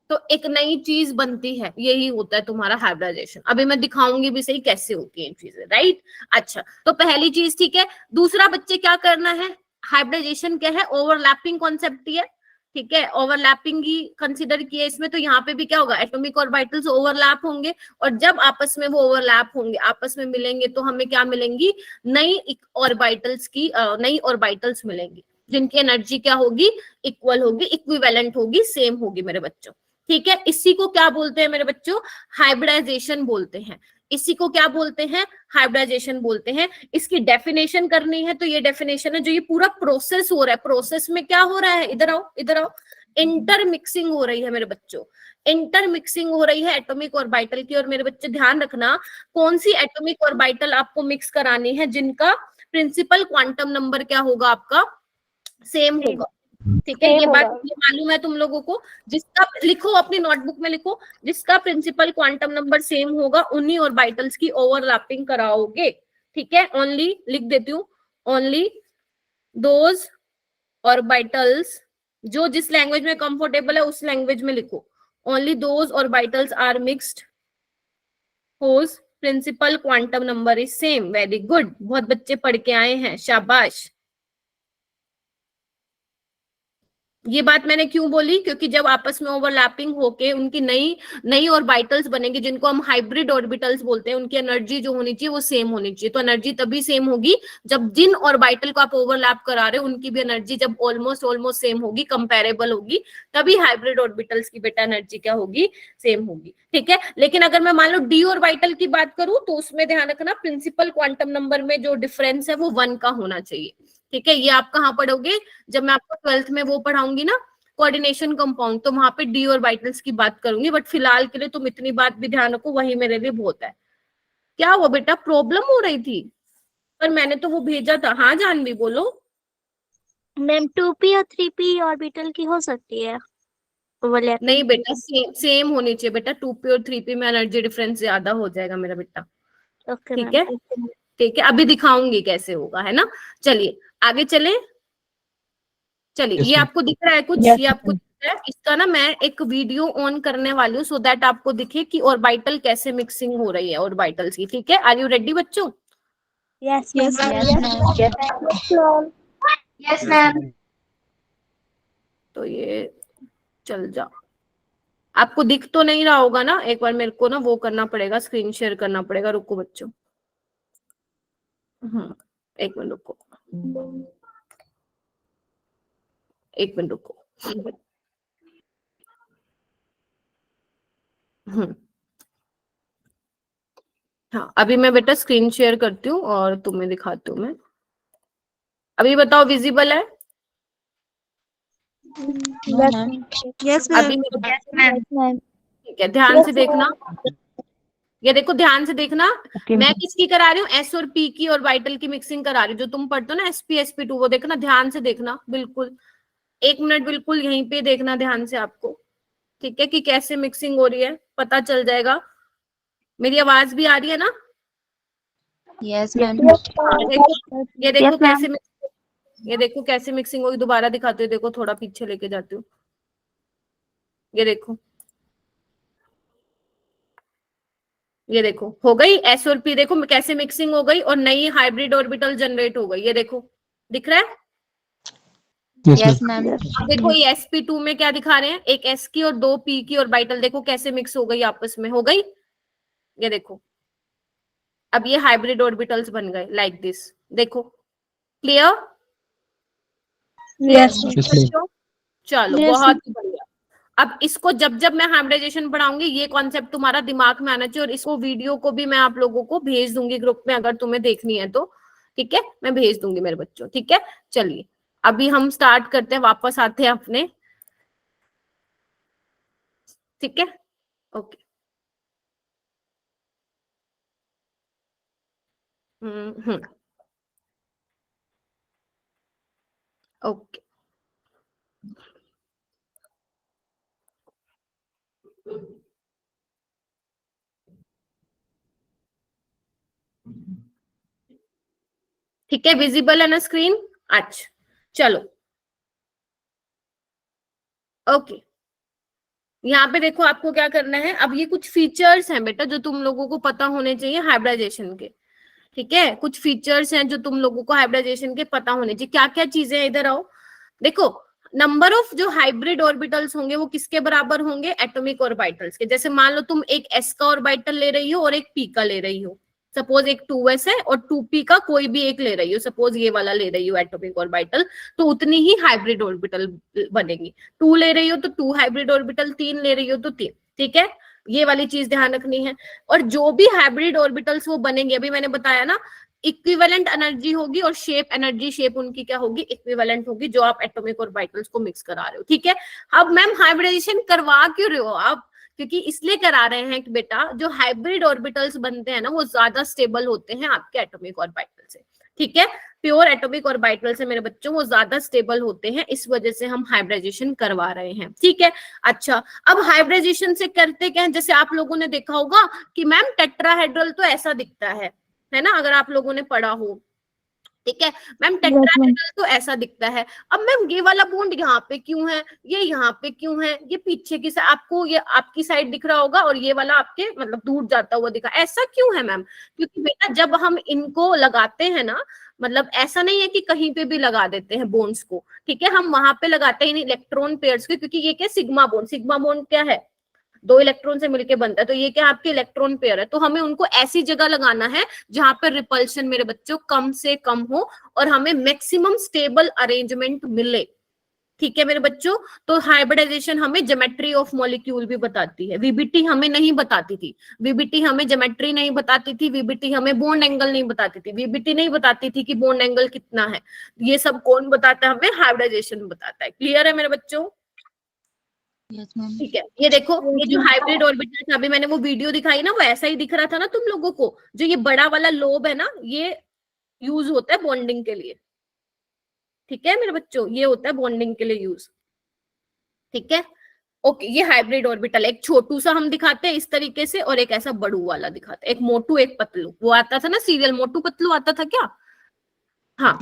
तो एक नई चीज बनती है, यही होता है तुम्हारा हाइब्रिडाइजेशन। अभी मैं दिखाऊंगी भी सही कैसे होती है चीजें, राइट। अच्छा, तो पहली चीज, ठीक है। दूसरा बच्चे क्या करना है, हाइब्रिडाइजेशन क्या है, ओवरलैपिंग कॉन्सेप्ट ही है। ठीक है, ओवरलैपिंग ही कंसिडर किया इसमें, तो यहाँ पे भी क्या होगा, एटॉमिक ऑर्बिटल्स ओवरलैप होंगे, और जब आपस में वो ओवरलैप होंगे, आपस में मिलेंगे, तो हमें क्या मिलेंगी, नई ऑर्बिटल्स की नई ऑर्बिटल्स मिलेंगी, जिनकी एनर्जी क्या होगी, इक्वल होगी, इक्विवेलेंट होगी, सेम होगी मेरे बच्चों। ठीक है, इसी को क्या बोलते हैं मेरे बच्चों, हाइब्रिडाइजेशन बोलते हैं। इसी को क्या बोलते हैं, हाइब्रिडाइजेशन बोलते हैं। इसकी डेफिनेशन करनी है तो ये डेफिनेशन है, जो ये पूरा प्रोसेस हो रहा है, प्रोसेस में क्या हो रहा है, इधर आओ इधर आओ, इंटरमिक्सिंग हो रही है मेरे बच्चों, इंटरमिक्सिंग हो रही है एटॉमिक ऑर्बिटल की। और मेरे बच्चे ध्यान रखना, कौन सी एटॉमिक ऑर्बिटल आपको मिक्स करानी है, जिनका प्रिंसिपल क्वांटम नंबर क्या होगा, आपका सेम होगा। ठीक है, ये बात ये मालूम है तुम लोगों को। जिसका लिखो अपनी नोटबुक में लिखो, जिसका प्रिंसिपल क्वांटम नंबर सेम होगा उन्हीं ऑर्बिटल्स की ओवरलैपिंग कराओगे। ठीक है, ओनली लिख देती हूँ, ओनली दोज ऑर्बिटल्स, जो जिस लैंग्वेज में कंफर्टेबल है उस लैंग्वेज में लिखो। Only those orbitals are mixed whose principal quantum number is same. Very good, बहुत बच्चे पढ़ के आए हैं, शाबाश। ये बात मैंने क्यों बोली, क्योंकि जब आपस में ओवरलैपिंग होके उनकी नई नई ऑर्बिटल्स बनेंगे, जिनको हम हाइब्रिड ऑर्बिटल्स बोलते हैं, उनकी एनर्जी जो होनी चाहिए वो सेम होनी चाहिए। तो एनर्जी तभी सेम होगी जब जिन ऑर्बिटल को आप ओवरलैप करा रहे हो उनकी भी एनर्जी जब ऑलमोस्ट सेम होगी, कंपेरेबल होगी, तभी हाइब्रिड ऑर्बिटल्स की बेटा एनर्जी क्या होगी, सेम होगी। ठीक है, लेकिन अगर मैं मान लो डी ऑर्बिटल की बात करूं तो उसमें ध्यान रखना प्रिंसिपल क्वांटम नंबर में जो डिफरेंस है वो 1 का होना चाहिए। ठीक है, ये आप कहाँ पढ़ोगे, जब मैं आपको 12th में वो पढ़ाऊंगी ना कोऑर्डिनेशन कंपाउंड, तो वहां पे डी ऑर्बिटल्स की बात करूंगी। बट फिलहाल के लिए तुम इतनी बात भी ध्यान रखो, वही मेरे लिए बहुत है। क्या हुआ बेटा, प्रॉब्लम हो रही थी? पर मैंने तो वो भेजा था। हाँ जानवी बोलो। मैम 2p और 3p ऑर्बिटल की हो सकती है ओवरलैपिंग? नहीं बेटा, सेम होनी चाहिए बेटा। 2p और 3p में एनर्जी डिफरेंस ज्यादा हो जाएगा मेरा बेटा। ओके ठीक मैम। है, ठीक है, अभी दिखाऊंगी कैसे होगा, है ना। चलिए आगे चले। चलिए, Yes, ये ma'am. आपको दिख रहा है कुछ? Yes, ये आपको दिख रहा है? इसका ना मैं एक वीडियो ऑन करने वाली हूँ, सो दैट आपको दिखे कि ऑर्बिटल कैसे मिक्सिंग हो रही है ऑर्बिटल्स की। ठीक है, आर यू रेडी बच्चों? Yes yes ma'am. Yes ma'am. तो ये चल जा। आपको दिख तो नहीं रहा होगा ना, एक बार मेरे को ना वो करना पड़ेगा, स्क्रीन शेयर करना पड़ेगा। रुको बच्चों, एक मिनट रुको, एक मिनट रुको। हाँ, अभी मैं बेटा स्क्रीन शेयर करती हूँ और तुम्हें दिखाती हूँ मैं। अभी बताओ विजिबल है? यस अभी मैम। ठीक है, ध्यान से देखना। ये देखो, ध्यान से देखना। मैं किसकी करा रही हूँ? एस और पी की ऑर्बिटल की मिक्सिंग करा रही हूँ, जो तुम पढ़ते हो ना sp2, वो देखना, ध्यान से देखना बिल्कुल। 1 मिनट बिल्कुल यहीं पे देखना ध्यान से आपको। ठीक है, कि कैसे मिक्सिंग हो रही है पता चल जाएगा। मेरी आवाज भी आ रही है ना? Yes ma'am. ये देखो कैसे ये देखो कैसे मिक्सिंग होगी। दोबारा दिखाते हो, देखो थोड़ा पीछे लेके जाती हूँ। ये देखो, ये देखो हो गई एस और पी, देखो कैसे मिक्सिंग हो गई और नई हाइब्रिड ऑर्बिटल जनरेट हो गई। ये देखो, दिख रहा है? Yes, yes ma'am. मैम। अब देखो ये sp2 में क्या दिखा रहे हैं, एक s की और 2 p की ऑर्बिटल, देखो कैसे मिक्स हो गई आपस में, हो गई। ये देखो, अब ये हाइब्रिड ऑर्बिटल्स बन गए लाइक दिस। देखो, क्लियर? Yes Yes, ma'am. चलो, बहुत ही बढ़िया। अब इसको जब जब मैं हाइब्रिडाइजेशन पढ़ाऊंगी, ये कॉन्सेप्ट तुम्हारा दिमाग में आना चाहिए। और इसको वीडियो को भी मैं आप लोगों को भेज दूंगी ग्रुप में, अगर तुम्हें देखनी है तो। ठीक है, मैं भेज दूंगी मेरे बच्चों। ठीक है, चलिए अभी हम स्टार्ट करते हैं, वापस आते हैं अपने। ठीक है, ओके। ओके, ठीक है, विजिबल है ना स्क्रीन? अच्छा, चलो ओके। यहाँ पे देखो आपको क्या करना है। अब ये कुछ फीचर्स हैं बेटा जो तुम लोगों को पता होने चाहिए हाइब्रिडाइजेशन के। ठीक है, कुछ फीचर्स हैं जो तुम लोगों को हाइब्रिडाइजेशन के पता होने चाहिए। क्या क्या चीजें हैं, इधर आओ। देखो, नंबर ऑफ जो हाइब्रिड ऑर्बिटल्स होंगे वो किसके बराबर होंगे? एटॉमिक ऑर्बिटल्स के। जैसे मान लो तुम एक s का ऑर्बिटल ले रही हो और एक p का ले रही हो। सपोज एक 2s है और 2p का कोई भी एक ले रही हो, सपोज ये वाला ले रही हो एटॉमिक ऑर्बिटल, तो उतनी ही हाइब्रिड ऑर्बिटल बनेगी। 2 ले रही हो तो 2 हाइब्रिड ऑर्बिटल, 3 ले रही हो तो 3। ठीक है, ये वाली चीज ध्यान रखनी है। और जो भी हाइब्रिड ऑर्बिटल्स वो बनेंगे, अभी मैंने बताया ना, इक्विवेलेंट एनर्जी होगी और शेप, एनर्जी शेप उनकी क्या होगी? इक्विवेलेंट होगी, जो आप एटॉमिक ऑर्बिटल्स को मिक्स करा रहे हो। ठीक है, अब मैम हाइब्रिडाइजेशन करवा क्यों रहे हो आप? क्योंकि इसलिए करा रहे हैं कि बेटा जो हाइब्रिड ऑर्बिटल्स बनते हैं ना, वो ज्यादा स्टेबल होते हैं आपके एटॉमिक ऑर्बिटल से। ठीक है, प्योर एटॉमिक ऑर्बिटल से मेरे बच्चों वो ज्यादा स्टेबल होते हैं, इस वजह से हम हाइब्रिडाइजेशन करवा रहे हैं। ठीक है, अच्छा अब हाइब्रिडाइजेशन से करते क्या है, जैसे आप लोगों ने देखा होगा कि मैम टेट्राहेड्रल तो ऐसा दिखता है ना, अगर आप लोगों ने पढ़ा हो। ठीक है मैम, टेट्राहेड्रल तो ऐसा दिखता है। अब मैम ये वाला बॉन्ड यहाँ पे क्यों है, ये यहाँ पे क्यों है, ये पीछे की साइड आपको, ये आपकी साइड दिख रहा होगा और ये वाला आपके मतलब दूर जाता हुआ दिखा, ऐसा क्यों है मैम? क्योंकि बेटा जब हम इनको लगाते हैं ना, मतलब ऐसा नहीं है कि कहीं पे भी लगा देते हैं बोन्स को, ठीक है, हम वहां पे लगाते हैं इलेक्ट्रॉन पेयर्स के, क्योंकि ये क्या सिग्मा बॉन्ड क्या है, 2 इलेक्ट्रॉन से मिलके बनता है, तो ये क्या आपके इलेक्ट्रॉन पेयर है, तो हमें उनको ऐसी जगह लगाना है जहां पर रिपल्शन मेरे बच्चों कम से कम हो और हमें मैक्सिमम स्टेबल अरेंजमेंट मिले। ठीक है मेरे बच्चों, तो हाइब्रिडाइजेशन हमें ज्योमेट्री ऑफ मॉलिक्यूल भी बताती है, वीबीटी हमें नहीं बताती थी, वीबीटी हमें ज्योमेट्री नहीं बताती थी, वीबीटी हमें बॉन्ड एंगल नहीं बताती थी, वीबीटी नहीं बताती थी कि बॉन्ड एंगल कितना है, ये सब कौन बताता है हमें? हाइब्रिडाइजेशन बताता है। क्लियर है मेरे बच्चों? ठीक है, ये देखो ये जो हाइब्रिड ऑर्बिटल था, अभी मैंने वो वीडियो दिखाई ना, वो ऐसा ही दिख रहा था ना तुम लोगों को, जो ये बड़ा वाला लोब है ना, ये यूज होता है बॉन्डिंग के लिए। ठीक है मेरे बच्चों, ये होता है बॉन्डिंग के लिए यूज। ठीक है, ओके, ये हाइब्रिड ऑर्बिटल, एक छोटू सा हम दिखाते हैं इस तरीके से और एक ऐसा बड़ू वाला दिखाते हैं, एक मोटू एक पतलू, वो आता था ना सीरियल मोटू पतलू आता था क्या? हाँ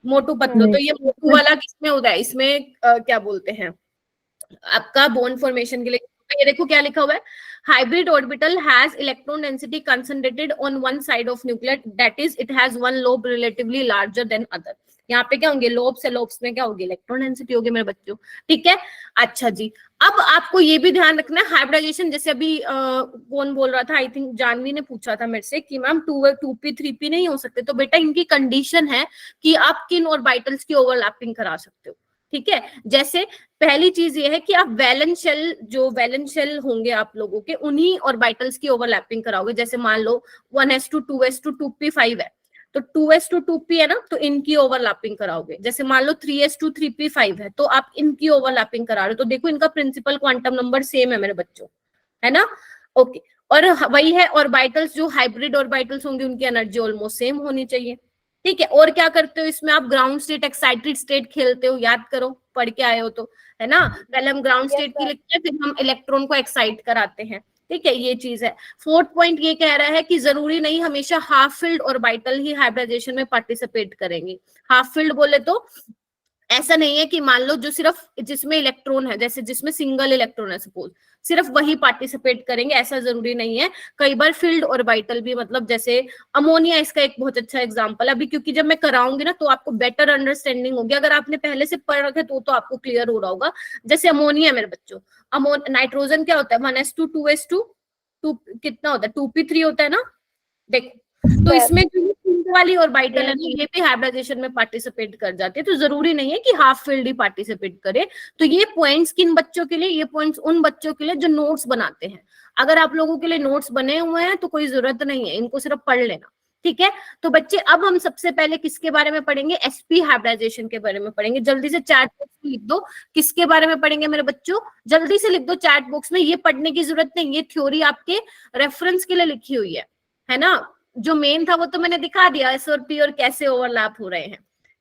मोटू पतलू, तो ये मोटू वाला किसमें होता है, इसमें क्या बोलते हैं आपका बॉन्ड फॉर्मेशन के लिए। ये देखो क्या लिखा हुआ है, hybrid orbital has electron density concentrated on one side of nuclear, that is it has one lobe relatively larger than other. यहाँ पे क्या होंगे लोब से लोब्स में क्या होगी इलेक्ट्रॉन डेंसिटी होगी मेरे बच्चों। ठीक है, अच्छा जी, अब आपको ये भी ध्यान रखना है हाइब्रिडाइजेशन, जैसे अभी कौन बोल रहा था, आई थिंक जानवी ने पूछा था मेरे से कि मैम 2p 3p नहीं हो सकते, तो बेटा इनकी कंडीशन है कि आप किन ऑर्बिटल्स की ओवरलैपिंग करा सकते हो। ठीक है, जैसे पहली चीज ये है कि आप वैलेंस शेल होंगे आप लोगों के, उन्हीं ऑर्बिटल्स की ओवरलैपिंग कराओगे। जैसे मान लो 1s2 2s2 2p5 है, तो 2s2 2p है ना, तो इनकी ओवरलैपिंग कराओगे। जैसे मान लो 3s2 3p5 है, तो आप इनकी ओवरलैपिंग करा रहे हो, तो देखो इनका प्रिंसिपल क्वांटम नंबर सेम है मेरे बच्चों, है ना। ओके, और वही है ऑर्बिटल्स, जो हाइब्रिड ऑर्बिटल्स होंगे उनकी एनर्जी ऑलमोस्ट सेम होनी चाहिए। ठीक है, और क्या करते हो इसमें आप ग्राउंड स्टेट एक्साइटेड स्टेट खेलते हो, याद करो पढ़ के आए हो तो, है ना। पहले हम ग्राउंड स्टेट की लिखते हैं, फिर हम इलेक्ट्रॉन को एक्साइट कराते हैं। ठीक है, ये चीज है। 4th पॉइंट ये कह रहा है कि जरूरी नहीं हमेशा हाफ फिल्ड ऑर्बिटल ही हाइब्रिडाइजेशन में पार्टिसिपेट करेंगे। हाफ फिल्ड बोले तो ऐसा नहीं है कि मान लो जो सिर्फ जिसमें इलेक्ट्रॉन है, जैसे जिसमें सिंगल इलेक्ट्रॉन है सपोज, सिर्फ वही पार्टिसिपेट करेंगे, ऐसा जरूरी नहीं है। कई बार फील्ड ऑर्बिटल भी, मतलब जैसे अमोनिया इसका एक बहुत अच्छा एग्जांपल है। अभी क्योंकि जब मैं कराऊंगी ना तो आपको बेटर अंडरस्टैंडिंग होगी, अगर आपने पहले से पढ़ रखे तो आपको क्लियर हो रहा होगा। जैसे अमोनिया मेरे बच्चों, नाइट्रोजन क्या होता है 1s2 2s2 2 कितना होता है 2p3 होता है ना, देखो तो इसमें जो पिंक वाली ऑर्बिटल है ना, ये भी हाइब्रिडाइजेशन में पार्टिसिपेट कर जाती है। तो जरूरी नहीं है कि हाफ फील्ड ही पार्टिसिपेट करे। तो ये पॉइंट्स किन बच्चों के लिए, ये पॉइंट्स उन बच्चों के लिए जो नोट्स बनाते हैं। अगर आप लोगों के लिए नोट्स बने हुए हैं तो कोई जरूरत नहीं है, इनको सिर्फ पढ़ लेना। ठीक है, तो बच्चे अब हम सबसे पहले किसके बारे में पढ़ेंगे, एसपी हाइब्रिडाइजेशन के बारे में पढ़ेंगे। जल्दी से चैट बॉक्स में लिख दो किसके बारे में पढ़ेंगे मेरे बच्चों, जल्दी से लिख दो चैट बॉक्स में। ये पढ़ने की जरूरत नहीं, ये थ्योरी आपके रेफरेंस के लिए लिखी हुई है ना। जो मेन था वो तो मैंने दिखा दिया, एस और पी और कैसे ओवरलैप हो रहे हैं।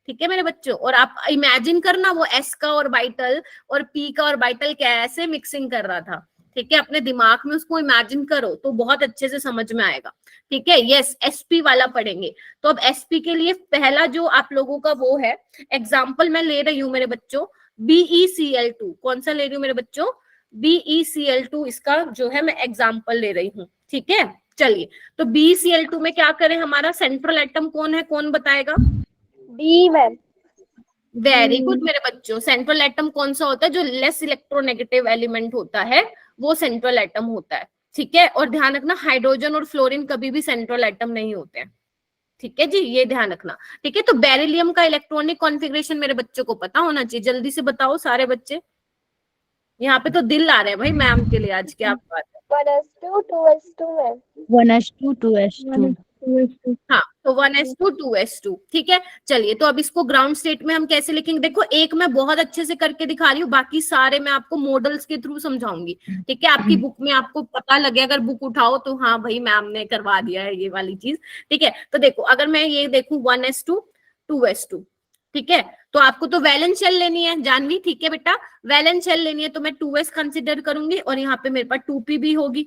ठीक है मेरे बच्चों, और आप इमेजिन करना वो एस का ऑर्बिटल और पी का ऑर्बिटल कैसे मिक्सिंग कर रहा था। ठीक है, अपने दिमाग में उसको इमेजिन करो तो बहुत अच्छे से समझ में आएगा। ठीक है, यस एसपी वाला पढ़ेंगे। तो अब एसपी के लिए पहला जो आप लोगों का वो है एग्जाम्पल मैं ले रही हूँ मेरे बच्चों, BeCl2। कौन सा ले रही हूँ मेरे बच्चों, BeCl2, इसका जो है मैं एग्जाम्पल ले रही हूँ। ठीक है, चलिए तो BeCl2 में क्या करें, हमारा सेंट्रल एटम कौन है, कौन बताएगा? B ma'am. वेरी गुड मेरे बच्चों, सेंट्रल एटम कौन सा होता है, जो लेस इलेक्ट्रोनेगेटिव एलिमेंट होता है वो सेंट्रल एटम होता है। ठीक है, और ध्यान रखना हाइड्रोजन और फ्लोरीन कभी भी सेंट्रल एटम नहीं होते हैं। ठीक है जी, ये ध्यान रखना। ठीक है, तो बेरिलियम का इलेक्ट्रॉनिक कॉन्फ़िगरेशन मेरे बच्चों को पता होना चाहिए। जल्दी से बताओ सारे बच्चे, यहाँ पे तो दिल आ रहे हैं भाई मैम के लिए आज, क्या बात है। 1s2 2s2 ma'am. 1s2 2s2 हाँ, तो 1s2 2s2, ठीक है। चलिए, तो अब इसको ग्राउंड स्टेट में हम कैसे लिखेंगे? देखो, एक मैं बहुत अच्छे से करके दिखा रही हूँ, बाकी सारे मैं आपको मॉडल्स के थ्रू समझाऊंगी, ठीक है। आपकी बुक में आपको पता लगे, अगर बुक उठाओ तो हाँ भाई मैम ने करवा दिया है ये वाली चीज, ठीक है। तो देखो, अगर मैं ये देखूं 1s2 2s2, ठीक है, तो आपको तो वैलेंस शेल लेनी है जानवी, ठीक है बेटा, वैलेंस शेल लेनी है, तो मैं 2s कंसिडर करूंगी और यहाँ पे मेरे पास 2p भी होगी।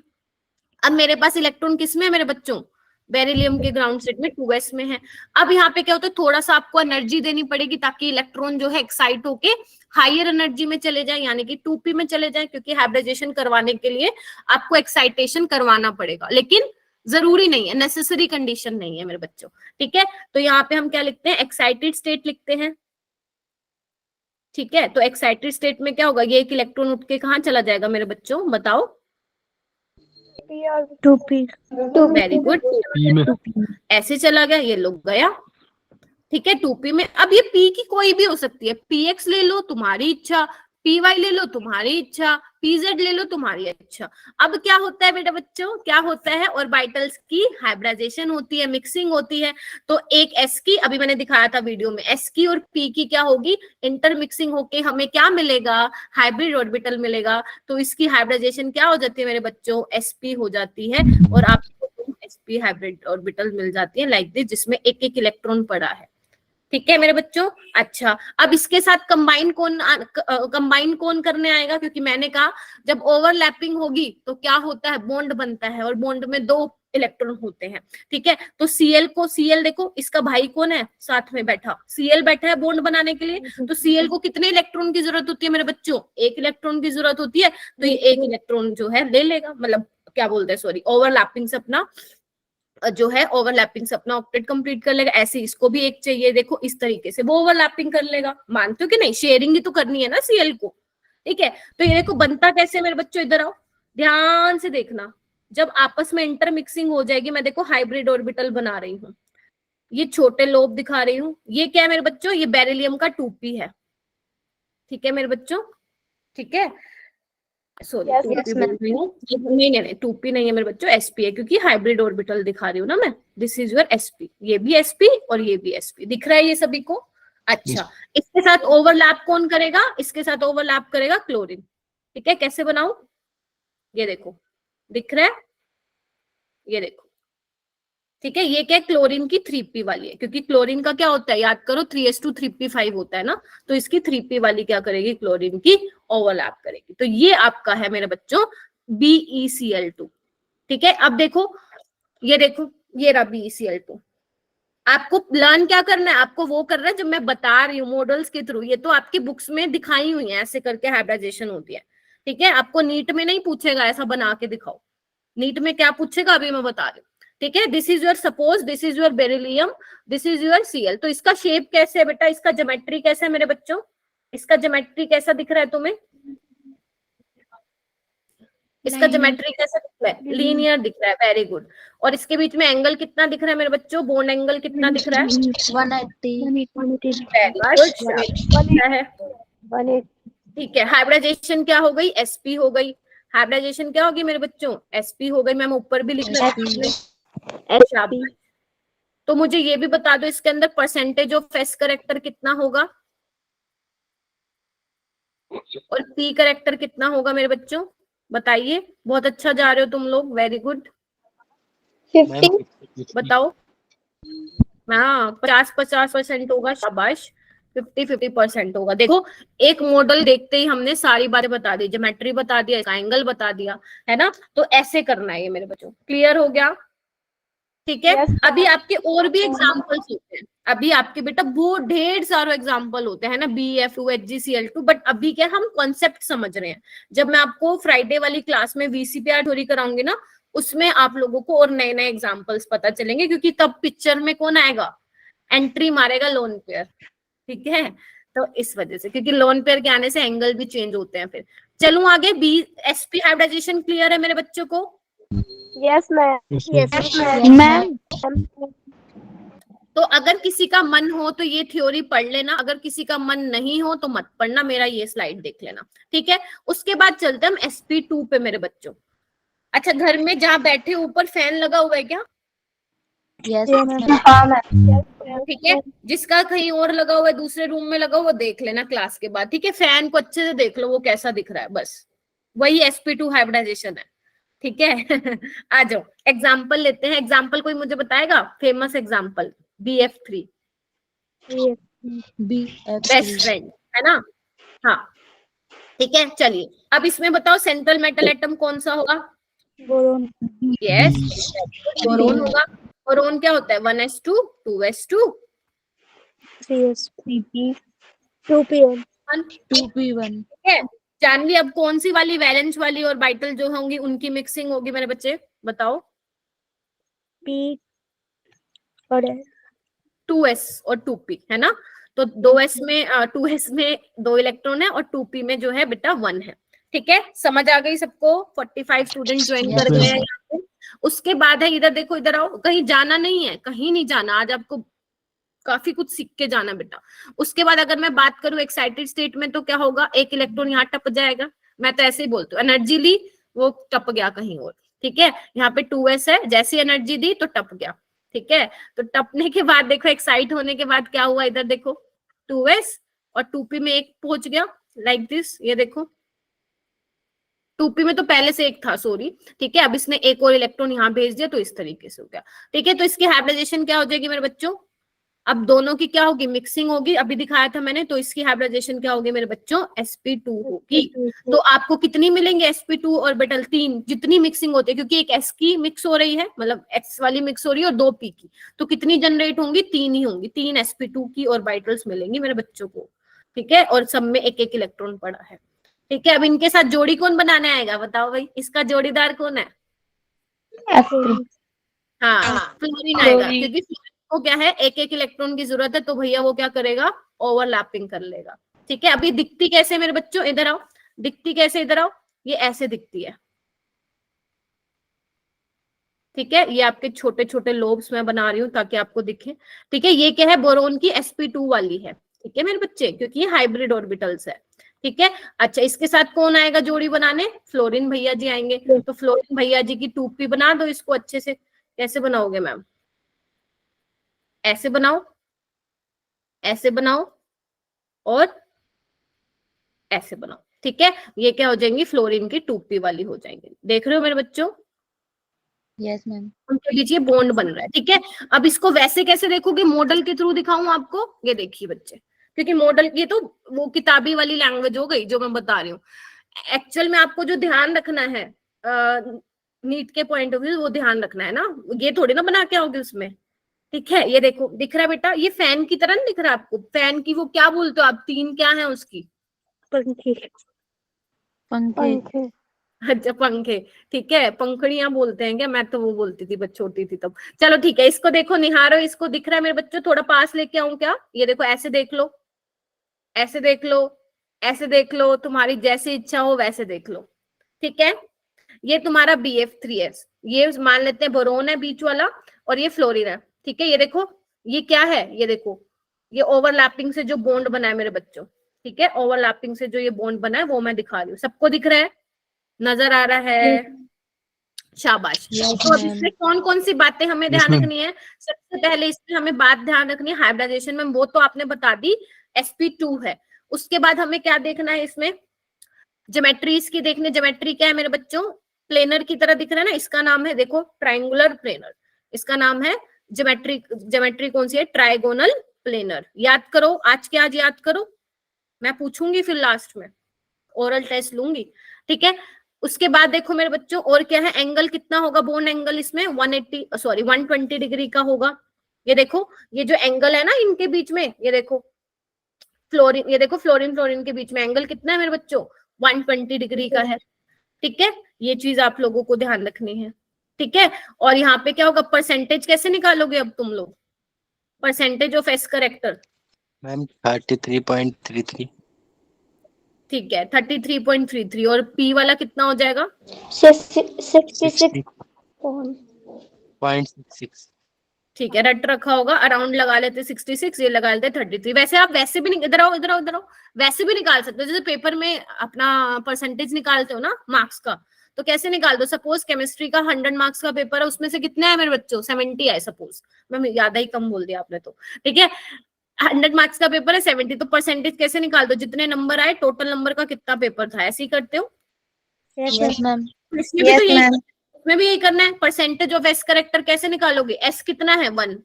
अब मेरे पास इलेक्ट्रॉन किसमें है मेरे बच्चों? बेरिलियम के ग्राउंड स्टेट में 2s में है। अब यहाँ पे क्या होता है, थोड़ा सा आपको एनर्जी देनी पड़ेगी ताकि इलेक्ट्रॉन जो है एक्साइट होके हायर एनर्जी में चले जाए, यानी कि 2p में चले जाए, क्योंकि हाइब्रिडाइजेशन करवाने के लिए आपको एक्साइटेशन करवाना पड़ेगा, लेकिन जरूरी नहीं है, नेसेसरी कंडीशन नहीं है मेरे बच्चों, ठीक है। तो यहाँ पे हम क्या लिखते हैं? एक्साइटेड स्टेट लिखते हैं, ठीक है। तो एक्साइटेड स्टेट में क्या होगा? ये एक इलेक्ट्रॉन उठ के कहाँ चला जाएगा मेरे बच्चों, बताओ? 2p। वेरी गुड, P में। ऐसे चला गया, ये लोग गया, ठीक है, 2p में। अब ये p की कोई भी हो सकती है, px ले लो तुम्हारी इच्छा, py ले लो तुम्हारी इच्छा, pz ले लो तुम्हारी इच्छा। अब क्या होता है बेटा बच्चों, क्या होता है? ऑर्बिटल्स की हाइब्रिडाइजेशन होती है, मिक्सिंग होती है। तो एक s की, अभी मैंने दिखाया था वीडियो में, s की और p की क्या होगी? इंटरमिक्सिंग होके हमें क्या मिलेगा? हाइब्रिड ऑर्बिटल मिलेगा। तो इसकी हाइब्रिडाइजेशन क्या हो जाती है मेरे बच्चों? sp हो जाती है, और आपको sp हाइब्रिड ऑर्बिटल मिल जाती है लाइक दिस, जिसमें एक एक इलेक्ट्रॉन पड़ा है, ठीक है मेरे बच्चों। अच्छा, अब इसके साथ कंबाइन कौन करने आएगा? क्योंकि मैंने कहा जब ओवरलैपिंग होगी तो क्या होता है? बॉन्ड बनता है, और बॉन्ड में 2 इलेक्ट्रॉन होते हैं, ठीक है। तो Cl देखो, इसका भाई कौन है साथ में बैठा? Cl बैठा है बॉन्ड बनाने के लिए। तो Cl को कितने इलेक्ट्रॉन की जरूरत होती है मेरे बच्चों? 1 इलेक्ट्रॉन की जरूरत होती है। तो ये 1 इलेक्ट्रॉन जो है ले लेगा, मतलब क्या बोलते हैं, सॉरी, ओवरलैपिंग से अपना जो है ओवरलैपिंग से अपना ऑक्टेट कंप्लीट कर लेगा। ऐसे इसको भी एक चाहिए, देखो इस तरीके से वो ओवरलैपिंग कर लेगा। मानते हो कि नहीं? शेयरिंग ही तो करनी है ना Cl को, ठीक है। तो ये देखो बनता कैसे मेरे बच्चों, इधर आओ, ध्यान से देखना। जब आपस में इंटरमिक्सिंग हो जाएगी, मैं देखो हाइब्रिड ऑर्बिटल बना रही हूँ, ये छोटे लोब दिखा रही हूँ, ये क्या है मेरे बच्चों? ये बेरिलियम का 2p है, ठीक है मेरे बच्चों, ठीक है। सॉरी, Yes, 2p yes, बोल ma'am. रही हूँ, नहीं 2p नहीं है मेरे बच्चों, sp है, क्योंकि हाइब्रिड ऑर्बिटल दिखा रही हूँ ना मैं। दिस इज योर sp, ये भी sp और ये भी sp, दिख रहा है ये सभी को? अच्छा, इसके साथ ओवरलैप कौन करेगा? इसके साथ ओवरलैप करेगा क्लोरीन, ठीक है। कैसे बनाऊं? ये देखो, दिख रहा है, ये देखो, ठीक है। ये क्या है? क्लोरीन की 3p वाली है, क्योंकि क्लोरीन का क्या होता है, याद करो, 3s2 3p5 होता है ना। तो इसकी 3p वाली क्या करेगी? क्लोरीन की ओवरलैप करेगी। तो ये आपका है मेरे बच्चों BeCl2, ठीक है। अब देखो, ये देखो, ये रहा BeCl2। आपको लर्न क्या करना है? आपको वो करना है जब मैं बता रही हूँ मॉडल्स के थ्रू। ये तो आपकी बुक्स में दिखाई हुई है, ऐसे करके हाइब्रिडाइजेशन होती है, ठीक है। आपको नीट में नहीं पूछेगा ऐसा बना के दिखाओ, नीट में क्या पूछेगा अभी मैं बता रही हूँ, ठीक है। This is your, suppose this is your beryllium, this is your Cl। तो इसका शेप कैसे है बेटा? इसका ज्योमेट्री कैसा है मेरे बच्चों? इसका ज्योमेट्री कैसा दिख रहा है तुम्हें? इसका ज्योमेट्री कैसा दिख रहा है? लीनियर दिख रहा है, वेरी गुड। और इसके बीच में एंगल कितना दिख रहा है मेरे बच्चों? बॉन्ड एंगल कितना दिख रहा है? 180. है, ठीक है। हाइब्रिडाइजेशन क्या हो गई? sp हो गई। हाइब्रिडाइजेशन क्या होगी मेरे बच्चों? sp हो गई। मैम ऊपर भी लिख रही हूँ। तो मुझे ये भी बता दो, इसके अंदर परसेंटेज ऑफ s करेक्टर कितना होगा और p करेक्टर कितना होगा मेरे बच्चों? बताइए, बहुत अच्छा जा रहे हो तुम लोग, वेरी गुड। 50। बताओ। हाँ, 50% होगा, शाबाश। 50% होगा। देखो, एक मॉडल देखते ही हमने सारी बातें बता दी, ज्योमेट्री बता दिया, इसका एंगल बता दिया, है ना। तो ऐसे करना है ये मेरे बच्चों, क्लियर हो गया? ठीक है। अभी आपके और भी एग्जाम्पल्स होते हैं, अभी आपके बेटा बहुत ढेर सारे एग्जाम्पल होते हैं ना, BF2 HgCl2, बट अभी क्या हम कॉन्सेप्ट समझ रहे हैं। जब मैं आपको फ्राइडे वाली क्लास में VCPR थ्योरी कराऊंगी ना, उसमें आप लोगों को और नए नए एग्जाम्पल्स पता चलेंगे, क्योंकि तब पिक्चर में कौन आएगा? एंट्री मारेगा लोन पेयर, ठीक है। तो इस वजह से, क्योंकि लोन पेयर के आने से एंगल भी चेंज होते हैं। फिर चलूं आगे। sp हाइब्रिडाइजेशन क्लियर है मेरे बच्चों को? Yes ma'am. Yes, मैम, तो अगर किसी का मन हो तो ये थ्योरी पढ़ लेना, अगर किसी का मन नहीं हो तो मत पढ़ना, मेरा ये स्लाइड देख लेना, ठीक है। उसके बाद चलते हम sp2 पे मेरे बच्चों। अच्छा, घर में जहां बैठे ऊपर फैन लगा हुआ है क्या? Yes Yeah, ma'am. ma'am. हाँ मैम। ठीक है, जिसका कहीं और लगा हुआ है दूसरे रूम में लगा हुआ, वो देख लेना क्लास के बाद। ठीक है, फैन को अच्छे से देख लो वो कैसा दिख रहा है, बस वही sp2 हाइब्रिडाइजेशन है। ठीक है आ जाओ एग्जाम्पल लेते हैं। एग्जाम्पल कोई मुझे बताएगा, famous example BF3 Yeah. Best friend है ना। हाँ ठीक है, चलिए अब इसमें बताओ सेंट्रल मेटल एटम कौन सा होगा। Boron. यस, बोरोन होगा। बोरोन क्या होता है, 1s2 2s2 3s. 2p1. 2p1। ठीक है, जानवी अब कौन सी वाली वैलेंस वाली और बाइटल जो होंगी उनकी मिक्सिंग होगी मेरे बच्चे, बताओ। p और 2s और 2p है ना, तो 2s में 2s में 2 इलेक्ट्रॉन है और 2p में जो है बेटा 1 है। ठीक है, समझ आ गई सबको। 45 स्टूडेंट ज्वाइन Yes, कर गए हैं ma'am. यहाँ पे। उसके बाद है, इधर देखो, इधर आओ, कहीं जाना नहीं है, कहीं नहीं जाना, आज आपको काफी कुछ सीख के जाना बेटा। उसके बाद अगर मैं बात करूं एक्साइटेड स्टेट में, तो क्या होगा, एक इलेक्ट्रॉन यहाँ टप जाएगा, मैं तो ऐसे ही बोलती हूँ, एनर्जी ली वो टप गया कहीं और। ठीक है, यहाँ पे 2s है, जैसी एनर्जी दी तो टप गया। ठीक है, तो टपने के बाद देखो, एक्साइट होने के बाद क्या हुआ, इधर देखो 2s और 2p में एक पहुंच गया, लाइक दिस, ये देखो 2p में तो पहले से एक था, सॉरी। ठीक है, अब इसने एक और इलेक्ट्रॉन यहाँ भेज दिया, तो इस तरीके से हो गया। ठीक है, तो इसकी हाइब्रिडाइजेशन क्या हो जाएगी मेरे बच्चों, अब दोनों की क्या होगी, मिक्सिंग होगी, अभी दिखाया था मैंने। तो इसकी हाइब्रिडाइजेशन क्या होगी मेरे बच्चों, sp2 होगी। तो आपको कितनी मिलेंगे sp2 ऑर्बिटल, 3, जितनी मिक्सिंग होती है, क्योंकि एक s की मिक्स हो रही है, मतलब x वाली मिक्स हो रही है, और 2 p की, तो कितनी जनरेट होंगी, 3 ही होंगी, 3 sp2 की ऑर्बिटल्स मिलेंगी मेरे बच्चों को। ठीक है, और सब में एक एक इलेक्ट्रॉन पड़ा है। ठीक है, अब इनके साथ जोड़ी कौन बनाने आएगा, बताओ भाई, इसका जोड़ीदार कौन है। हाँ, फ्लोरीन आएगा, क्योंकि फ्लोरीन को क्या है, एक एक इलेक्ट्रॉन की जरूरत है, तो भैया वो क्या करेगा, ओवरलैपिंग कर लेगा। ठीक है, अभी दिखती कैसे मेरे बच्चों, इधर आओ, दिखती कैसे, इधर आओ, ये ऐसे दिखती है। ठीक है, ये आपके छोटे छोटे लोब्स मैं बना रही हूँ ताकि आपको दिखे। ठीक है, ये क्या है, बोरोन की sp2 वाली है। ठीक है मेरे बच्चे, क्योंकि ये हाइब्रिड ऑर्बिटल्स है। ठीक है, अच्छा इसके साथ कौन आएगा जोड़ी बनाने, फ्लोरीन भैया जी आएंगे। तो फ्लोरीन भैया जी की 2p बना दो इसको अच्छे से। कैसे बनाओगे मैम, ऐसे बनाओ, ऐसे बनाओ, और ऐसे बनाओ। ठीक है, ये क्या हो जाएंगी, फ्लोरीन की 2p वाली हो जाएंगे। देख रहे हो मेरे बच्चों, यस मैम। उनके बीच ये बॉन्ड बन रहा है। ठीक है, अब इसको वैसे कैसे देखोगे, मॉडल के थ्रू दिखाऊं आपको, ये देखिए बच्चे, क्योंकि मॉडल, ये तो वो किताबी वाली लैंग्वेज हो गई जो मैं बता रही हूँ। एक्चुअल में आपको जो ध्यान रखना है नीट के पॉइंट ऑफ व्यू, वो ध्यान रखना है ना, ये थोड़ी ना बना के आओगे उसमें। ठीक है, ये देखो दिख रहा है बेटा, ये फैन की तरह नहीं दिख रहा आपको, फैन की वो क्या बोलते हो आप, 3 क्या है उसकी, पंखी. पंखे। अच्छा पंखे। ठीक है, पंखड़ियां बोलते हैं क्या, मैं तो वो बोलती थी बच छोटी थी तब। चलो ठीक है, इसको देखो, निहारो, इसको दिख रहा है मेरे बच्चों, थोड़ा पास लेके आऊं क्या, ये देखो, ऐसे देख लो, ऐसे देख लो, ऐसे देख लो, तुम्हारी जैसी इच्छा हो वैसे देख लो। ठीक है, ये तुम्हारा BF3S, ये मान लेते हैं बोरोन है बीच वाला, और ये फ्लोरीन है। ठीक है, ये देखो, ये क्या है, ये देखो, ये ओवरलैपिंग से जो बॉन्ड बना है मेरे बच्चों। ठीक है, ओवरलैपिंग से जो ये बॉन्ड बना है वो मैं दिखा रही हूँ, सबको दिख रहा है, नजर आ रहा है, शाबाश। तो अब इसमें कौन कौन सी बातें हमें ध्यान रखनी है, सबसे पहले इसमें हमें बात ध्यान रखनी है हाइब्रिडाइजेशन में, वो तो आपने बता दी, sp2 है। उसके बाद हमें क्या देखना है, इसमें ज्योमेट्री इसकी देखने, ज्योमेट्री क्या है मेरे बच्चों, प्लेनर की तरह दिख रहा है ना, इसका नाम है देखो ट्रायंगुलर प्लेनर, इसका नाम है ज्योमेट्री। ज्योमेट्री कौन सी है, ट्राइगोनल प्लेनर। याद करो, आज के आज याद करो, मैं पूछूंगी फिर लास्ट में, ओरल टेस्ट लूंगी। ठीक है, उसके बाद देखो मेरे बच्चों, और क्या है, एंगल कितना होगा, बोन एंगल इसमें 120 डिग्री का होगा। ये देखो, ये जो एंगल है ना इनके बीच में, ये देखो फ्लोरीन, ये देखो फ्लोरीन फ्लोरीन के बीच में एंगल कितना है मेरे बच्चों, 120 डिग्री का है। ठीक है, ये चीज आप लोगों को ध्यान रखनी है। ठीक है, और यहाँ पे क्या होगा, परसेंटेज कैसे निकालोगे अब तुम लोग, percentage of S character, ma'am 33.33। ठीक है 33.33, और पी वाला कितना हो जाएगा, 66.66. ठीक है, रट रखा होगा, अराउंड लगा लेते 66, ये लगा लेते 33। वैसे आप वैसे भी इधर आओ इधर आओ इधर आओ, वैसे भी निकाल सकते हो, जैसे पेपर में अपना परसेंटेज निकालते हो ना मार्क्स का, तो कैसे निकाल दो, सपोज केमिस्ट्री का 100 मार्क्स का पेपर है, उसमें से कितने हैं मेरे बच्चों, 70 है सपोज, मैं ज्यादा ही कम बोल दिया आपने तो, ठीक है, 100 मार्क्स का पेपर है 70, तो परसेंटेज कैसे निकाल दो, जितने नंबर आए टोटल नंबर का कितना पेपर था, ऐसे ही करते हो। Yes ma'am. इसमें भी Yes, तो यही, ma'am. इसमें भी यही करना है। परसेंटेज ऑफ एस करेक्टर कैसे निकालोगे, एस कितना है 1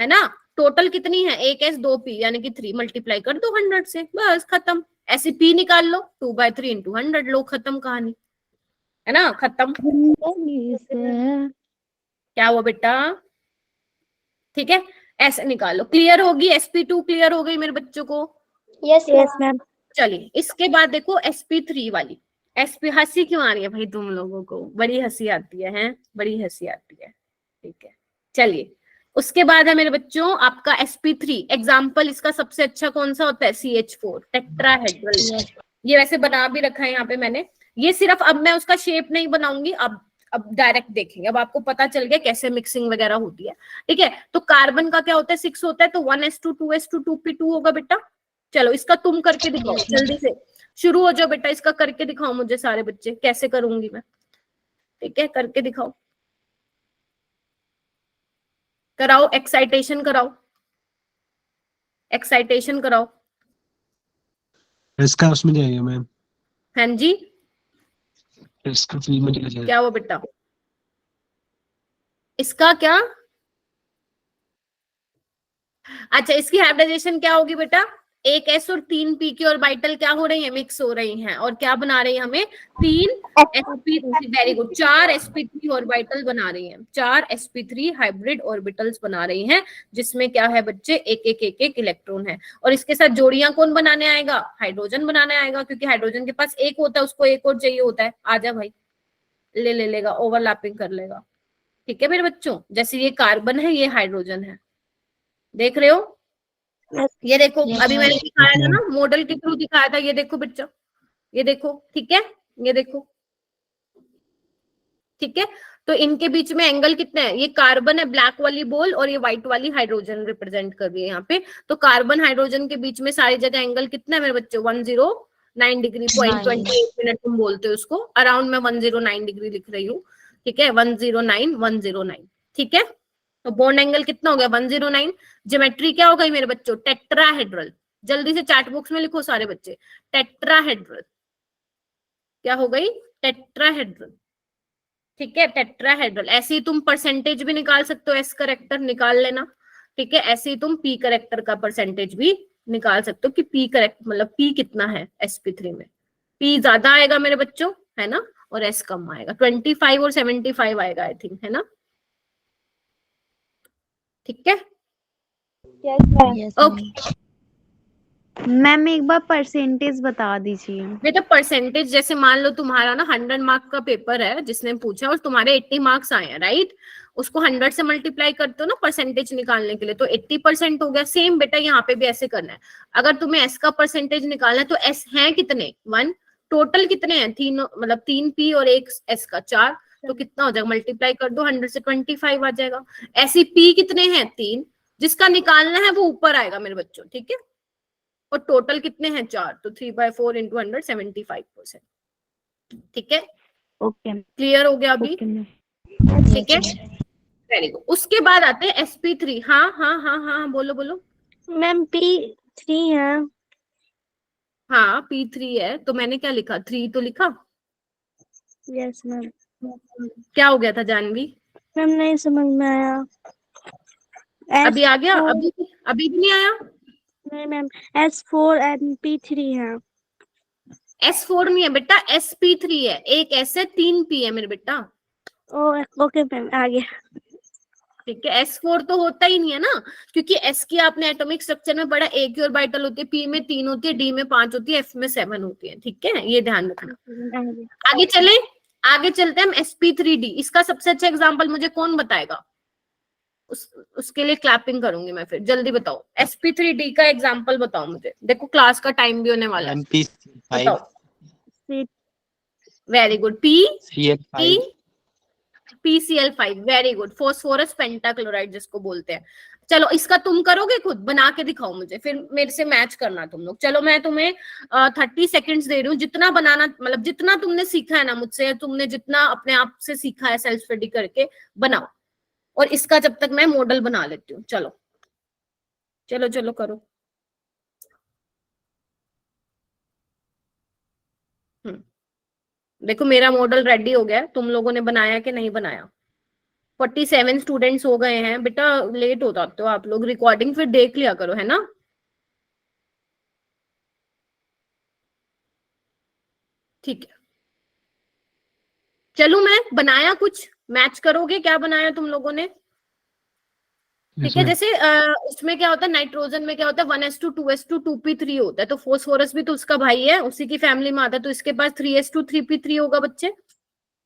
है ना, टोटल कितनी है, एक एस 2 पी यानी कि 3, मल्टीप्लाई कर दो 100 से, बस खत्म। ऐसे पी निकाल लो 2/3 इंटू 100, लो खत्म कहानी, है ना, खत्म। क्या हुआ बेटा, ठीक है, ऐसे निकालो। क्लियर होगी, sp2 क्लियर हो गई मेरे बच्चों को। Yes ma'am. चलिए इसके बाद देखो sp3 वाली, sp, हंसी क्यों आ रही है भाई तुम लोगों को, बड़ी हंसी आती है, हैं बड़ी हंसी आती है, ठीक है। चलिए उसके बाद है मेरे बच्चों आपका sp3, एग्जाम्पल इसका सबसे अच्छा कौन सा होता है, CH4 टेट्राहेड्रल। ये वैसे बना भी रखा है यहाँ पे मैंने, ये सिर्फ अब मैं उसका शेप नहीं बनाऊंगी, अब डायरेक्ट देखेंगे, अब आपको पता चल गया कैसे मिक्सिंग वगैरह होती है, ठीक है। तो कार्बन का क्या होता है, 6 होता है, तो 1s2 2s2 2p2 होगा बेटा। चलो इसका तुम करके दिखाओ, जल्दी से शुरू हो जाओ बेटा, इसका करके दिखाओ मुझे सारे बच्चे, कैसे करूंगी मैं, ठीक है, करके दिखाओ, कराओ, एक्साइटेशन कराओ, एक्साइटेशन कराओ। इसका उसमें जाइए मैम, हाँ जी, इसका फील्ड में चला जाए। क्या हुआ बेटा, इसका क्या, अच्छा इसकी हाइब्रिडाइजेशन क्या होगी बेटा, एक एस और 3 पी की ऑर्बिटल क्या हो रही है, मिक्स हो रही हैं, और क्या बना रही है हमें, 3 sp3, very good, 4 sp3 orbital बना रही हैं, 4 sp3 हाइब्रिड ऑर्बिटल्स बना रही हैं, जिसमें क्या है बच्चे, एक इलेक्ट्रॉन है। और इसके साथ जोड़ियां कौन बनाने आएगा, हाइड्रोजन बनाने आएगा, क्योंकि हाइड्रोजन के पास एक होता है, उसको एक और चाहिए होता है, आजा भाई, ले लेगा, ओवरलैपिंग कर लेगा, ठीक है मेरे बच्चों। जैसे ये कार्बन है, ये हाइड्रोजन है, देख रहे हो, ये देखो, अभी मैंने दिखाया था ना, मॉडल के थ्रू दिखाया था, ये देखो बच्चों, ये देखो, ठीक है, ये देखो, ठीक है। तो इनके बीच में एंगल कितने हैं, ये कार्बन है ब्लैक वाली बॉल, और ये व्हाइट वाली हाइड्रोजन रिप्रेजेंट कर रही है यहाँ पे। तो कार्बन हाइड्रोजन के बीच में सारी जगह एंगल कितना है मेरे बच्चों, 109 डिग्री, 0.28 मिनट तुम बोलते हो उसको, अराउंड में 109 डिग्री लिख रही हूँ, ठीक है, 109, ठीक है। तो बॉन्ड एंगल कितना हो गया, 109। ज्योमेट्री क्या हो गई मेरे बच्चों, टेट्राहेड्रल, जल्दी से चैट बॉक्स में लिखो सारे बच्चे, टेट्राहेड्रल क्या हो गई, टेट्राहेड्रल, ठीक है, टेट्राहेड्रल। ऐसे ही तुम परसेंटेज भी निकाल सकते हो, एस करेक्टर निकाल लेना, ठीक है। ऐसे ही तुम पी करेक्टर का परसेंटेज भी निकाल सकते हो कि पी करेक्ट मतलब पी कितना है sp3 में, पी ज्यादा आएगा मेरे बच्चों, है ना, और एस कम आएगा, 25 और 75 आएगा आई थिंक, है ना, ठीक है, ओके। मैम एक बार परसेंटेज बता दीजिए। बेटा परसेंटेज, जैसे मान लो तुम्हारा ना 100 मार्क का पेपर है जिसने पूछा, और तुम्हारे 80 मार्क्स आए हैं, राइट, उसको 100 से मल्टीप्लाई करते हो ना परसेंटेज निकालने के लिए, तो 80% हो गया। सेम बेटा यहाँ पे भी ऐसे करना है, अगर तुम्हें एस का परसेंटेज निकालना है तो एस है कितने, 1, टोटल कितने हैं, 3, मतलब 3 पी और 1 एस का 4, तो कितना हो जाएगा, मल्टीप्लाई कर दो 100 से 25 आ जाएगा। ऐसी पी कितने हैं, 3, जिसका निकालना है वो ऊपर आएगा मेरे बच्चों, ठीक है, और टोटल कितने हैं, 4, तो 3/4 इंटू 100 75%, ठीक है, ओके क्लियर हो गया अभी, ठीक है, वेरी गुड। उसके बाद आते हैं sp3, हाँ हाँ हाँ हाँ बोलो बोलो, मैम P3 है। हाँ p3 है, तो मैंने क्या लिखा, 3 तो लिखा, यस मैम। क्या हो गया था जानवी, मैम नहीं समझ में आया। अभी आ गया, अभी भी नहीं आया, नहीं मैम, S4 and P3 है। S4 नहीं है बेटा, sp3 है, एक S है 3 P है मेरे बेटा, ओके मैम, आ गया। ठीक है। S4 तो होता ही नहीं है ना, क्योंकि S की आपने एटॉमिक स्ट्रक्चर में पढ़ा, A की ऑर्बिटल होती है, P में 3 होती है, D में 5 होती है, F में 7 होती है, ठीक है, ये ध्यान रखना। आगे चले, आगे चलते हैं हम sp3d, इसका सबसे अच्छा एग्जांपल मुझे कौन बताएगा, उसके लिए क्लैपिंग करूंगी मैं, फिर जल्दी बताओ, sp3d का एग्जांपल बताओ मुझे, देखो क्लास का टाइम भी होने वाला है, MP5 very good, P CL5 PCl5, very good, phosphorus pentachloride जिसको बोलते हैं। चलो इसका तुम करोगे खुद, बना के दिखाओ मुझे, फिर मेरे से मैच करना तुम लोग। चलो मैं तुम्हें 30 सेकेंड्स दे रही हूँ, जितना बनाना, मतलब जितना तुमने सीखा है ना मुझसे, तुमने जितना अपने आप से सीखा है सेल्फ स्टडी करके, बनाओ। और इसका जब तक मैं मॉडल बना लेती हूँ। चलो चलो चलो करो। देखो मेरा मॉडल रेडी हो गया है, तुम लोगों ने बनाया कि नहीं बनाया? 47 स्टूडेंट्स हो गए हैं बेटा, लेट हो जाते हो आप लोग, रिकॉर्डिंग फिर देख लिया करो, है ना? ठीक है, चलो मैं बनाया कुछ, मैच करोगे क्या बनाया तुम लोगों ने? ठीक है, जैसे उसमें क्या होता है, नाइट्रोजन में क्या होता है, 1s2 2s2 2p3 होता है, तो फॉस्फोरस भी तो उसका भाई है, उसी की फैमिली में आता है, तो इसके पास 3s2 3p3 होगा बच्चे।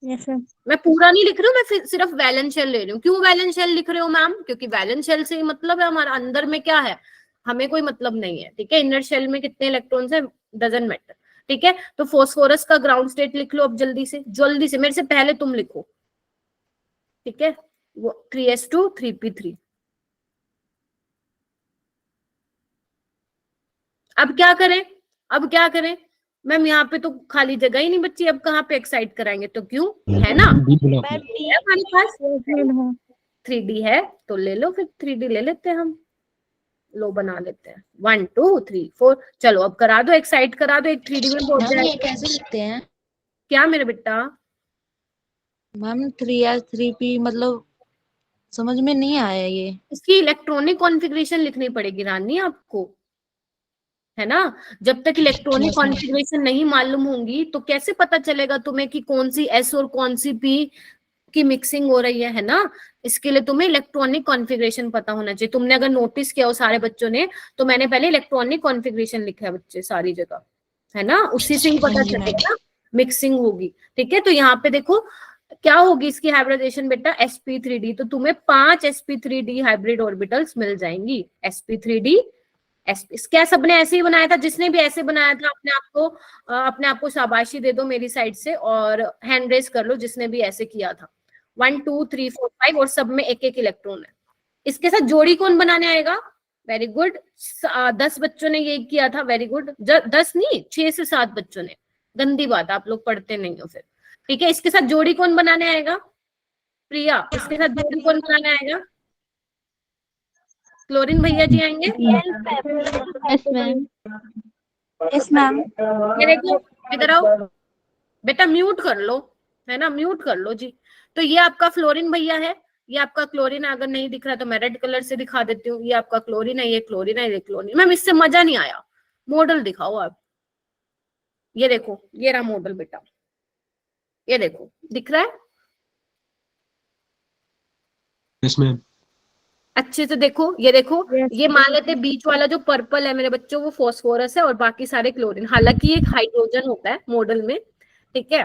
Yes ma'am. मैं पूरा नहीं लिख रही हूँ, मैं सिर्फ वैलेंस शेल ले रही हूँ। क्यों वैलेंस शेल लिख रहे हो मैम? क्योंकि वैलेंस शेल से ही मतलब है हमारा, अंदर में क्या है हमें कोई मतलब नहीं है। ठीक है, इनर शेल में कितने इलेक्ट्रॉन्स है डजंट मैटर। ठीक है, तो फॉस्फोरस का ग्राउंड स्टेट लिख लो अब जल्दी से, जल्दी से, मेरे से पहले तुम लिखो। ठीक है, वो 3s2 3p3। अब क्या करें, अब क्या करें मैम? यहाँ पे तो खाली जगह ही नहीं बच्ची, अब कहाँ पे एक्साइट कराएंगे? तो क्यों, है ना है हमारे पास 3D है, तो ले लो फिर, 3D ले लेते हैं हम, लो बना लेते हैं। 1 2 3 4, चलो अब करा दो, एक्साइट करा दो, एक 3D में पहुंच मैम ये जाए। कैसे लिखते हैं? क्या मेरे बेटा? मैम 3s 3p मतलब समझ में नहीं आया ये। इसकी इलेक्ट्रॉनिक कॉन्फ़िगरेशन लिखनी पड़ेगी रानी आपको, है ना? जब तक इलेक्ट्रॉनिक कॉन्फ़िगरेशन नहीं मालूम होंगी तो कैसे पता चलेगा तुम्हें कि कौन सी S और कौन सी P की मिक्सिंग हो रही है ना? इसके लिए तुम्हें इलेक्ट्रॉनिक कॉन्फ़िगरेशन पता होना चाहिए। तुमने अगर नोटिस किया हो सारे बच्चों ने, तो मैंने पहले इलेक्ट्रॉनिक कॉन्फ़िगरेशन लिखा है बच्चे सारी जगह, है ना? उसी से ही पता चलेगा मिक्सिंग होगी। ठीक है, तो यहाँ पे देखो क्या होगी इसकी हाइब्रिडाइजेशन बेटा, sp3d, तो तुम्हें 5 sp3d हाइब्रिड ऑर्बिटल्स मिल जाएंगी। sp3d क्या सबने ऐसे ही बनाया था? जिसने भी ऐसे बनाया था अपने आप को शाबाशी दे दो मेरी साइड से, और हैंड रेस कर लो जिसने भी ऐसे किया था। 1 2 3 4 5 और सब में एक एक इलेक्ट्रॉन है। इसके साथ जोड़ी कौन बनाने आएगा? वेरी गुड, 10 बच्चों ने ये किया था, वेरी गुड। 10 नहीं, 6 से 7 बच्चों ने। गंदी बात, आप लोग पढ़ते नहीं हो फिर। ठीक है, इसके साथ जोड़ी कौन बनाने आएगा? प्रिया, इसके साथ जोड़ी कौन बनाने आएगा? क्लोरीन भैया जी आएंगे? Yes ma'am. Yes ma'am. ये देखो, इधर आओ बेटा, म्यूट कर लो, है ना? म्यूट कर लो जी। तो ये आपका फ्लोरीन भैया है, ये आपका क्लोरीन है। अगर नहीं दिख रहा तो मैं रेड कलर से दिखा देती हूँ। ये आपका क्लोरीन है, ये क्लोरीन है, ये क्लोरीन। मैम इससे मजा नहीं आया, मॉडल दिखाओ आप। ये देखो, ये रहा मॉडल बेटा, ये देखो दिख रहा है? इसमें अच्छे से देखो, ये देखो, ये मान लेते बीच वाला जो पर्पल है मेरे बच्चों, वो फॉस्फोरस है और बाकी सारे क्लोरीन। हालांकि एक हाइड्रोजन होता है मॉडल में। ठीक है,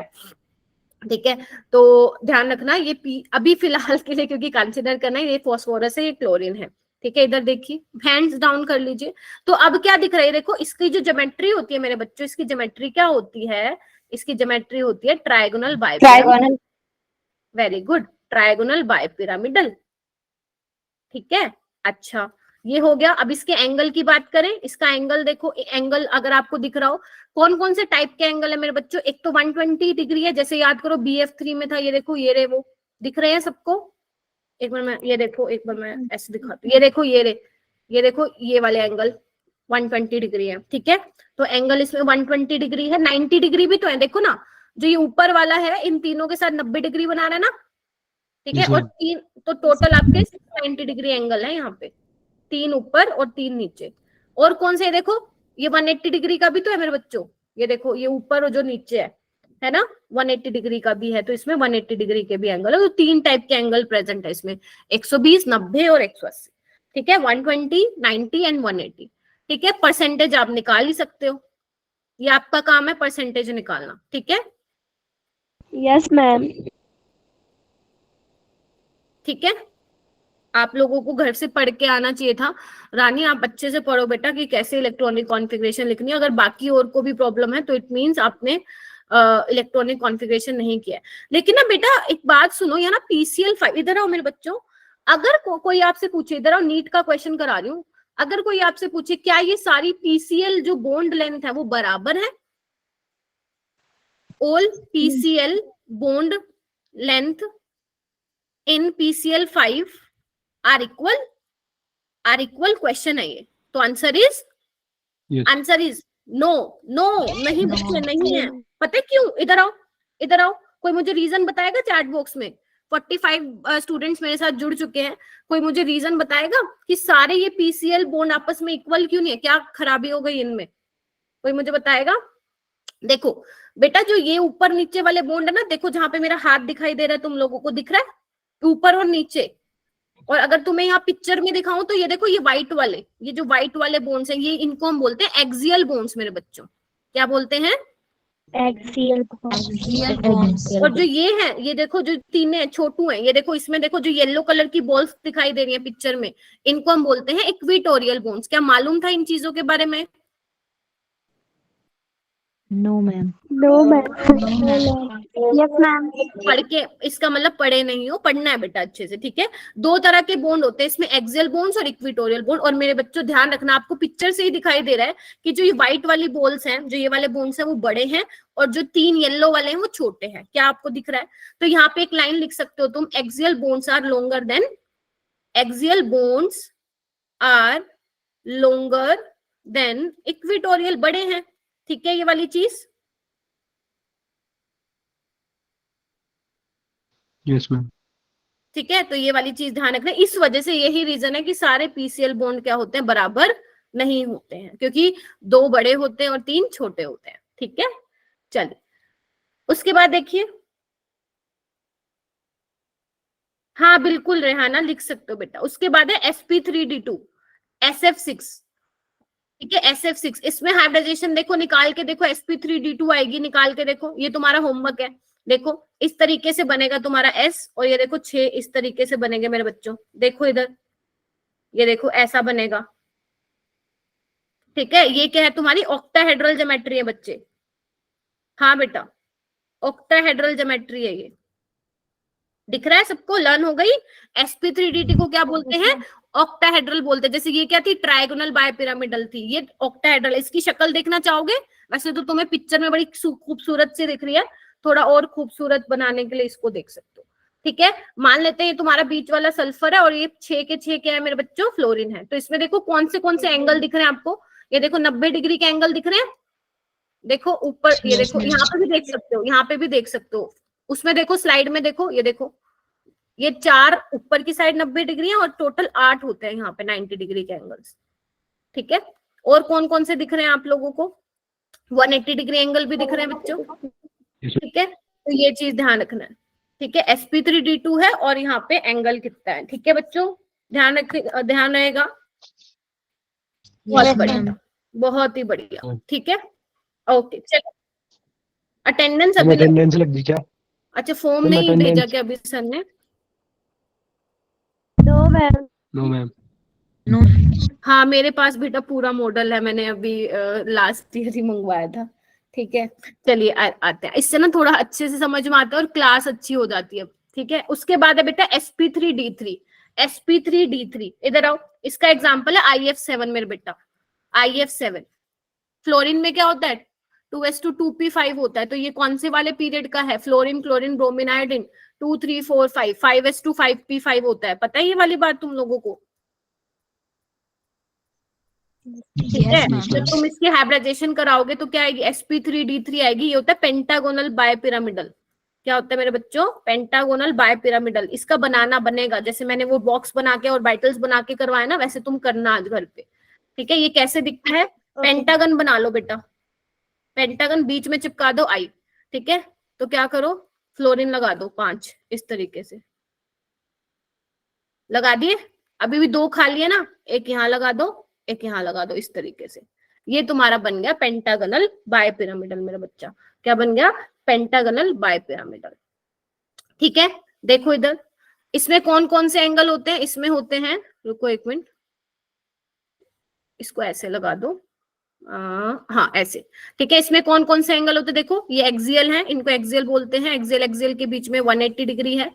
ठीक है, तो ध्यान रखना ये अभी फिलहाल के लिए, क्योंकि कंसिडर करना है ये फॉस्फोरस है, ये क्लोरीन है। ठीक है, इधर देखिए, हैंड्स डाउन कर लीजिए। तो अब क्या दिख रहा है? देखो इसकी जो ज्योमेट्री होती है मेरे बच्चों, इसकी ज्योमेट्री क्या होती है? इसकी ज्योमेट्री होती है trigonal bipyramidal. Very good, trigonal bipyramidal. ठीक है, अच्छा ये हो गया। अब इसके एंगल की बात करें, इसका एंगल देखो, एंगल अगर आपको दिख रहा हो, कौन कौन से टाइप के एंगल है मेरे बच्चों? एक तो 120 डिग्री है, जैसे याद करो BF3 में था, ये देखो, ये रे, वो दिख रहे हैं सबको? एक बार मैं ये देखो, एक बार मैं ऐसे दिखाती हूँ, ये देखो, ये रे, ये देखो, ये वाले एंगल 120 डिग्री है। ठीक है, तो एंगल इसमें 120 डिग्री है। 90 डिग्री भी तो है, देखो ना, जो ये ऊपर वाला है इन तीनों के साथ 90 डिग्री बना रहा है ना? ठीक है, और 3, तो टोटल आपके 90 डिग्री एंगल है यहाँ पे, 3 ऊपर और 3 नीचे। और कौन से? देखो ये 180 डिग्री का भी तो है मेरे बच्चों, ये देखो, ये ऊपर और जो नीचे है ना, 180 डिग्री का भी है, तो इसमें 180 डिग्री के भी एंगल है। तो 3 टाइप के एंगल प्रेजेंट है इसमें, 120, 90 और 180। ठीक है, 120, 90 एंड 180। ठीक है, परसेंटेज आप निकाल ही सकते हो, ये आपका काम है परसेंटेज निकालना। ठीक है, यस मैम। ठीक है, आप लोगों को घर से पढ़ के आना चाहिए था। रानी आप अच्छे से पढ़ो बेटा कि कैसे इलेक्ट्रॉनिक कॉन्फ़िगरेशन लिखनी है। अगर बाकी और को भी प्रॉब्लम है तो इट मींस आपने इलेक्ट्रॉनिक कॉन्फ़िगरेशन नहीं किया है। लेकिन ना बेटा एक बात सुनो, यहाँ ना PCl5, इधर आओ मेरे बच्चों, अगर कोई आपसे पूछे, इधर आओ, नीट का क्वेश्चन करा रही हूँ, अगर कोई आपसे पूछे क्या ये सारी PCl जो बॉन्ड लेंथ है वो बराबर है, all PCl bond length in PCl5 are equal question है ये, तो answer is Yes. Answer is no. No नहीं बच्चे, नहीं है। पता है क्यों? इधर आओ, इधर आओ, कोई मुझे रीजन बताएगा चैट बॉक्स में? 45 स्टूडेंट्स मेरे साथ जुड़ चुके हैं, कोई मुझे रीजन बताएगा कि सारे ये PCl बॉन्ड आपस में इक्वल क्यों नहीं है, क्या खराबी हो गई इनमें? कोई मुझे बताएगा? देखो बेटा, जो ये ऊपर नीचे वाले बॉन्ड है ना, देखो जहां पे मेरा हाथ दिखाई दे रहा है, तुम लोगों को दिख रहा है ऊपर और नीचे, और अगर तुम्हें यहाँ पिक्चर में दिखाऊं तो ये देखो, ये व्हाइट वाले, ये जो व्हाइट वाले बोन्स हैं, ये इनको हम बोलते हैं एक्सियल बोन्स मेरे बच्चों। क्या बोलते हैं? एक्सियल और जो ये है, ये देखो जो तीन छोटू हैं, ये देखो इसमें देखो जो येलो कलर की बॉल्स दिखाई दे रही है पिक्चर में, इनको हम बोलते हैं इक्विटोरियल बोन्स। क्या मालूम था इन चीजों के बारे में? No ma'am. No ma'am. Yes ma'am. पढ़ के इसका मतलब पढ़े नहीं हो, पढ़ना है बेटा अच्छे से, ठीक है। दो तरह के बॉन्ड होते हैं इसमें, एक्सियल बॉन्ड्स और इक्विटोरियल बॉन्ड। और मेरे बच्चों ध्यान रखना, आपको पिक्चर से ही दिखाई दे रहा है कि जो ये व्हाइट वाली बॉल्स हैं, जो ये वाले बॉन्ड्स हैं वो बड़े हैं, और जो तीन येलो वाले हैं वो छोटे हैं। क्या आपको दिख रहा है? तो यहाँ पे एक लाइन लिख सकते हो तुम, axial bonds are longer than, axial bonds are longer than equatorial, बड़े हैं, ठीक है, ये वाली चीज। Yes, ma'am. ठीक है, तो ये वाली चीज ध्यान रखना। इस वजह से यही रीजन है कि सारे PCl बॉन्ड क्या होते हैं, बराबर नहीं होते हैं, क्योंकि दो बड़े होते हैं और तीन छोटे होते हैं, ठीक है। चलिए उसके बाद देखिए, हाँ बिल्कुल रेहाना लिख सकते हो बेटा। उसके बाद है sp3d2 SF6, ठीक है, SF6। इसमें हाइब्रिडाइजेशन देखो, निकाल के देखो, sp3d2 आएगी, निकाल के देखो, ये तुम्हारा होमवर्क है। देखो इस तरीके से बनेगा तुम्हारा S, और ये देखो 6 इस तरीके से बनेंगे मेरे बच्चों। देखो इधर, ये देखो ऐसा बनेगा, ठीक है। ये क्या है? तुम्हारी ऑक्टाहेड्रल ज्योमेट्री है बच्चे। हाँ बेटा, ऑक्टाहेड्रल ज्योमेट्री है ये, दिख रहा है सबको? लर्न हो गई। sp3dt को क्या बोलते हैं? ऑक्टाहेड्रल बोलते हैं। जैसे ये क्या थी? ट्रायगोनल बायपिरामिडल थी, ये ऑक्टाहेड्रल। इसकी शक्ल देखना चाहोगे? वैसे तो तुम्हें पिक्चर में बड़ी खूबसूरत सी दिख रही है, थोड़ा और खूबसूरत बनाने के लिए इसको देख सकते हो, ठीक है। मान लेते हैं ये तुम्हारा बीच वाला सल्फर है, और ये 6 के 6 क्या है मेरे बच्चों? फ्लोरीन है। तो इसमें देखो कौन से एंगल दिख रहे हैं आपको? ये देखो 90 डिग्री के एंगल दिख रहे हैं, देखो ऊपर, ये देखो यहाँ पे भी देख सकते हो, यहाँ पे भी देख सकते हो। उसमें देखो स्लाइड में देखो, ये देखो, ये 4 ऊपर की साइड 90 डिग्री है, और टोटल 8 होते हैं यहाँ पे 90 डिग्री के एंगल्स, ठीक है। और कौन कौन से दिख रहे हैं आप लोगों को? 180 डिग्री एंगल भी दिख रहे हैं बच्चों, ठीक है। तो ये चीज ध्यान रखना है, ठीक है। sp3d2 है, और यहाँ पे एंगल कितना है, ठीक है बच्चों, ध्यान रहेगा। बहुत बढ़िया, बहुत ही बढ़िया, ठीक है। ओके चलो, अटेंडेंस अभी अटेंडेंस लग गई क्या? अच्छा, फॉर्म तुम नहीं attendance- भेजा क्या अभी सर ने? No ma'am. No ma'am. हाँ मेरे पास बेटा पूरा मॉडल है, मैंने अभी लास्ट ईयर ही मंगवाया था, ठीक है। चलिए आते हैं, इससे ना थोड़ा अच्छे से समझ में आता है और क्लास अच्छी हो जाती है, ठीक है। उसके बाद है बेटा sp3d3। sp3d3 इधर आओ, इसका एग्जांपल है IF7 मेरे बेटा, IF7। फ्लोरीन में क्या होता है? 2s2 2p5 होता है। तो ये कौन से वाले पीरियड का है? Fluorine, chlorine, bromine, iodine 2 3 4 5, 5s2 5p5 होता है। पता है ये वाली बात तुम लोगों को? ठीक है। जब तुम इसकी हाइब्रिडाइजेशन कराओगे तो क्या आएगी? sp3d3 आएगी। ये होता है पेंटागोनल बायपिरामिडल। क्या होता है मेरे बच्चों? Pentagonal bipyramidal. इसका बनाना बनेगा, जैसे मैंने वो बॉक्स बना के और बाइटल्स बना के करवाया ना, वैसे तुम करना आज घर पे, ठीक है। ये कैसे दिखता है? पेंटागन बना लो बेटा, पेंटागन बीच में चिपका दो आई, ठीक है। तो क्या करो, फ्लोरीन लगा दो 5 इस तरीके से, लगा दिए। अभी भी 2 खाली है ना, एक यहाँ लगा दो, एक यहाँ लगा दो, इस तरीके से। ये तुम्हारा बन गया पेंटागनल बायपिरामिडल मेरा बच्चा। क्या बन गया? पेंटागनल बायपिरामिडल, ठीक है। देखो इधर, इसमें कौन कौन से एंगल होते हैं? इसमें होते हैं, रुको एक मिनट, इसको ऐसे लगा दो, हाँ ऐसे, ठीक है। इसमें कौन कौन से एंगल होते हैं देखो, ये एक्सियल है, इनको एक्सियल बोलते हैं, एक्सियल एक्सियल के बीच में 180 डिग्री है,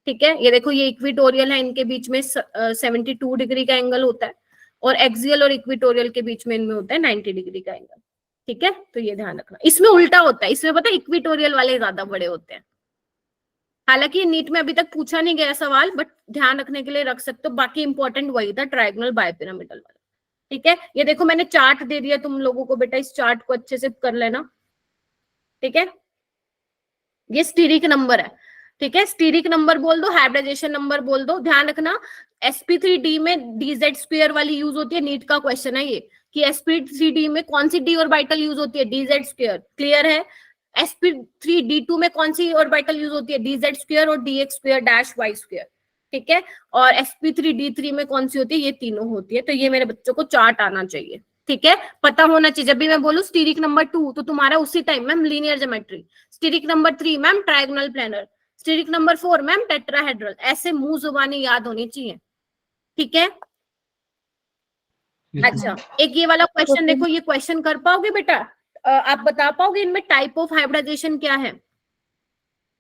ठीक है। ये देखो ये इक्विटोरियल है, इनके बीच में 72 डिग्री का एंगल होता है, और एक्सियल और इक्विटोरियल के बीच में इनमें होता है 90 डिग्री का एंगल, ठीक है। तो ये ध्यान रखना, इसमें उल्टा होता है, इसमें पता है इक्विटोरियल वाले ज्यादा बड़े होते हैं। हालांकि नीट में अभी तक पूछा नहीं गया सवाल, बट ध्यान रखने के लिए रख सकते हो, बाकी इंपॉर्टेंट वही था, ट्रायंगल बायपिरामिडल वाला, ठीक है। ये देखो मैंने चार्ट दे दिया तुम लोगों को, बेटा इस चार्ट को अच्छे से कर लेना, ठीक है। ये स्टीरिक नंबर है, ठीक है। स्टीरिक नंबर बोल दो, हाइब्रिडाइजेशन नंबर बोल दो। ध्यान रखना sp3d में dz स्क्वायर वाली यूज होती है, नीट का क्वेश्चन है ये, कि sp3d में कौन सी डी ऑर्बिटल यूज होती है, dz स्क्वायर, क्लियर है। sp3d2 में कौन सी ऑर्बिटल यूज होती है, dz स्क्वायर और dx square dash y square, ठीक है। और sp3d3 में कौन सी होती है, ये तीनों होती है। तो ये मेरे बच्चों को चार्ट आना चाहिए, ठीक है, पता होना चाहिए। जब भी मैं बोलूं स्टीरिक नंबर 2 तो तुम्हारा उसी time ma'am linear geometry, steric number 3 ma'am trigonal planar, steric number 4 ma'am tetrahedral, ऐसे मुंह जुबानी याद होनी चाहिए, ठीक है। अच्छा एक ये वाला क्वेश्चन देखो, ये क्वेश्चन कर पाओगे बेटा, आप बता पाओगे इनमें टाइप ऑफ हाइब्रिडाइजेशन क्या है,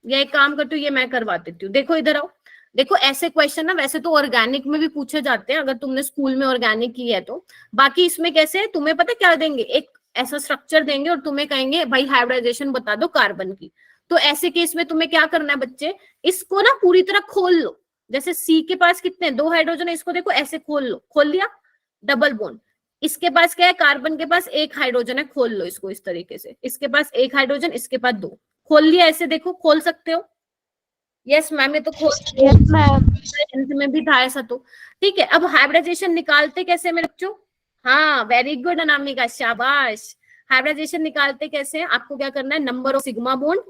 या एक काम करती हूँ ये मैं करवा देती हूँ। देखो इधर आओ, देखो ऐसे क्वेश्चन ना वैसे तो ऑर्गेनिक में भी पूछे जाते हैं, अगर तुमने स्कूल में ऑर्गेनिक की है तो। बाकी इसमें कैसे है, तुम्हें पता क्या देंगे, एक ऐसा स्ट्रक्चर देंगे और तुम्हें कहेंगे भाई हाइब्रिडाइजेशन बता दो कार्बन की। तो ऐसे केस में तुम्हें क्या करना है बच्चे, इसको ना पूरी तरह खोल लो। जैसे सी के पास कितने 2 हाइड्रोजन है, इसको देखो ऐसे खोल लो, खोल लिया, डबल बॉन्ड। इसके पास क्या है, कार्बन के पास 1 हाइड्रोजन है, खोल लो इसको इस तरीके से, इसके पास 1 हाइड्रोजन, इसके पास 2, खोल लिया ऐसे, देखो खोल सकते हो। यस मैम, ये तो खोल, यस मैम। में भी था ऐसा तो, ठीक है। अब हाइब्रिडाइजेशन निकालते कैसे मेरे बच्चों, हाँ वेरी गुड अनामिका, शाबाश। हाइब्रिडाइजेशन निकालते कैसे हैं, आपको क्या करना है, number of sigma bond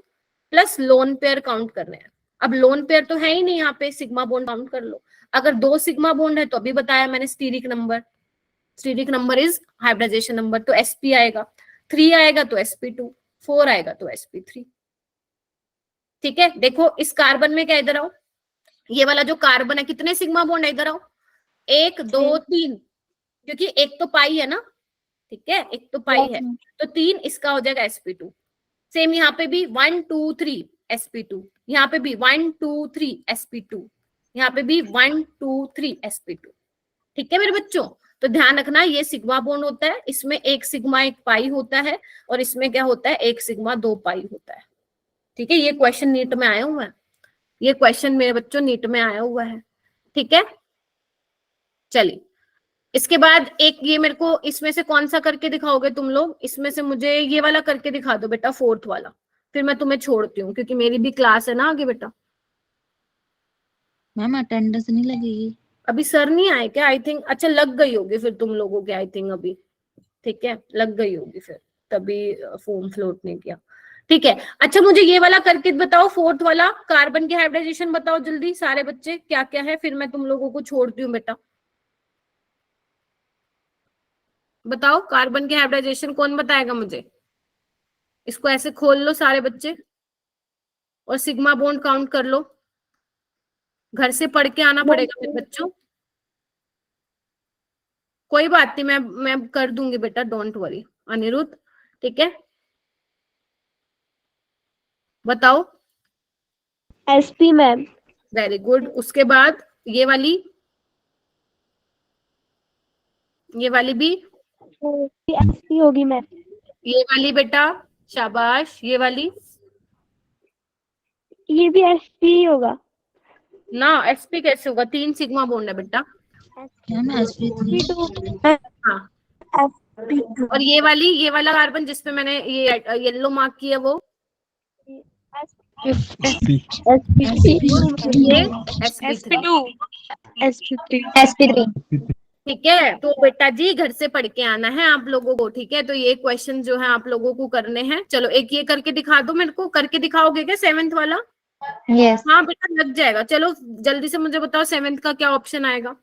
plus lone pair count करने हैं। अब लोन पेयर तो है ही नहीं यहाँ पे, सिग्मा बॉन्ड काउंट कर लो। अगर 2 सिग्मा बॉन्ड है तो अभी बताया मैंने steric number is hybridization number, तो sp आएगा, 3 आएगा तो sp2, 4 आएगा तो sp3, ठीक है। देखो इस कार्बन में क्या, इधर आओ, ये वाला जो कार्बन है कितने सिग्मा बॉन्ड है, इधर आओ, 1 2 3, क्योंकि एक तो पाई है ना, ठीक है, एक तो पाई है, तो 3 इसका हो जाएगा sp2। सेम यहाँ पे भी 1 2 3 sp2, यहाँ पे भी 1 2 3 sp2, यहाँ पे भी 1 2 3 sp2, ठीक है मेरे बच्चों। तो ध्यान रखना ये सिग्मा बॉन्ड होता है, इसमें 1 सिग्मा 1 पाई होता है, और इसमें क्या होता है 1 सिग्मा 2 पाई होता है, ठीक है। ये क्वेश्चन नीट में आया हुआ है, ये क्वेश्चन मेरे बच्चों नीट में आया हुआ है, ठीक है। चलिए इसके बाद एक ये मेरे को इसमें से कौन सा करके दिखाओगे तुम लोग, इसमें से मुझे ये वाला करके दिखा दो बेटा, 4th वाला, फिर मैं तुम्हें छोड़ती हूँ क्योंकि मेरी भी क्लास है ना आगे बेटा। मैम अटेंडेंस नहीं लगेगी अभी सर नहीं आए क्या, आई थिंक, अच्छा लग गई होगी फिर तुम लोगों के, आई थिंक अभी, ठीक है लग गई होगी फिर, तभी फॉर्म फ्लोट नहीं किया, ठीक है। अच्छा मुझे ये वाला करके बताओ, 4th वाला कार्बन की हाइब्रिडाइजेशन बताओ जल्दी सारे बच्चे, क्या क्या है, फिर मैं तुम लोगों को छोड़ती हूँ बेटा। बताओ कार्बन की हाइब्रिडाइजेशन कौन बताएगा मुझे, इसको ऐसे खोल लो सारे बच्चे, और सिग्मा बॉन्ड काउंट कर लो, घर से पढ़ के आना पड़ेगा मेरे बच्चों, कोई बात नहीं, मैं कर दूंगी बेटा, डोंट वरी अनिरुद्ध, ठीक है। बताओ sp मैम। Very good. उसके बाद ये वाली भी sp होगी मैम। ये वाली बेटा शाबाश, ये वाली ये भी sp ही होगा ना, sp कैसे होगा, 3 सिग्मा बॉन्ड है बेटा, मैम sp3 हाँ। sp2 और ये वाला कार्बन जिसपे मैंने ये येलो मार्क किया वो ये sp3 ठीक है। तो बेटा जी घर से पढ़ के आना है आप लोगों को, ठीक है। तो ये क्वेश्चन जो है आप लोगों को करने हैं। चलो एक ये करके दिखा दो मेरे को, करके दिखाओगे क्या 7th वाला? यस। हाँ बेटा लग जाएगा। चलो जल्दी से मुझे बताओ 7th का क्या ऑप्शन आएगा।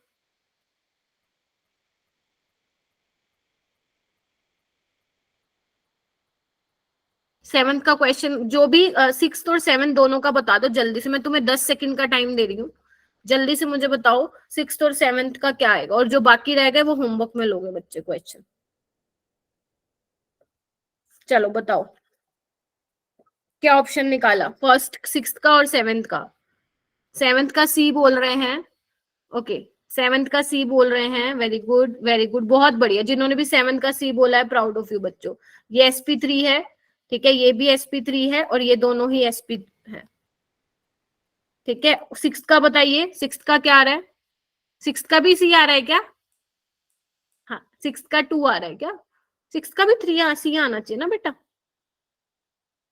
सेवंथ का क्वेश्चन जो भी 6th और 7th दोनों का बता दो जल्दी से, मैं तुम्हें 10 सेकंड का टाइम दे रही हूँ, जल्दी से मुझे बताओ 6th और 7th का क्या आएगा, और जो बाकी रह गए वो होमवर्क में लोगे बच्चे क्वेश्चन। चलो बताओ क्या ऑप्शन निकाला, फर्स्ट, सिक्स्थ का और सेवेंथ का। सेवेंथ का सी बोल रहे हैं, ओके, सेवेंथ का सी बोल रहे हैं, वेरी गुड वेरी गुड, बहुत बढ़िया। जिन्होंने भी सेवेंथ का सी बोला है, प्राउड ऑफ यू बच्चों। ये sp3 है, ठीक है, ये भी sp3 है और ये दोनों ही sp है, ठीक है। सिक्स्थ का बताइए, सिक्स्थ का क्या आ रहा है? सिक्स्थ का भी सी आ रहा है क्या? हाँ, सिक्स्थ का 2 आ रहा है क्या? सिक्स्थ का भी 3 सी आना चाहिए ना बेटा,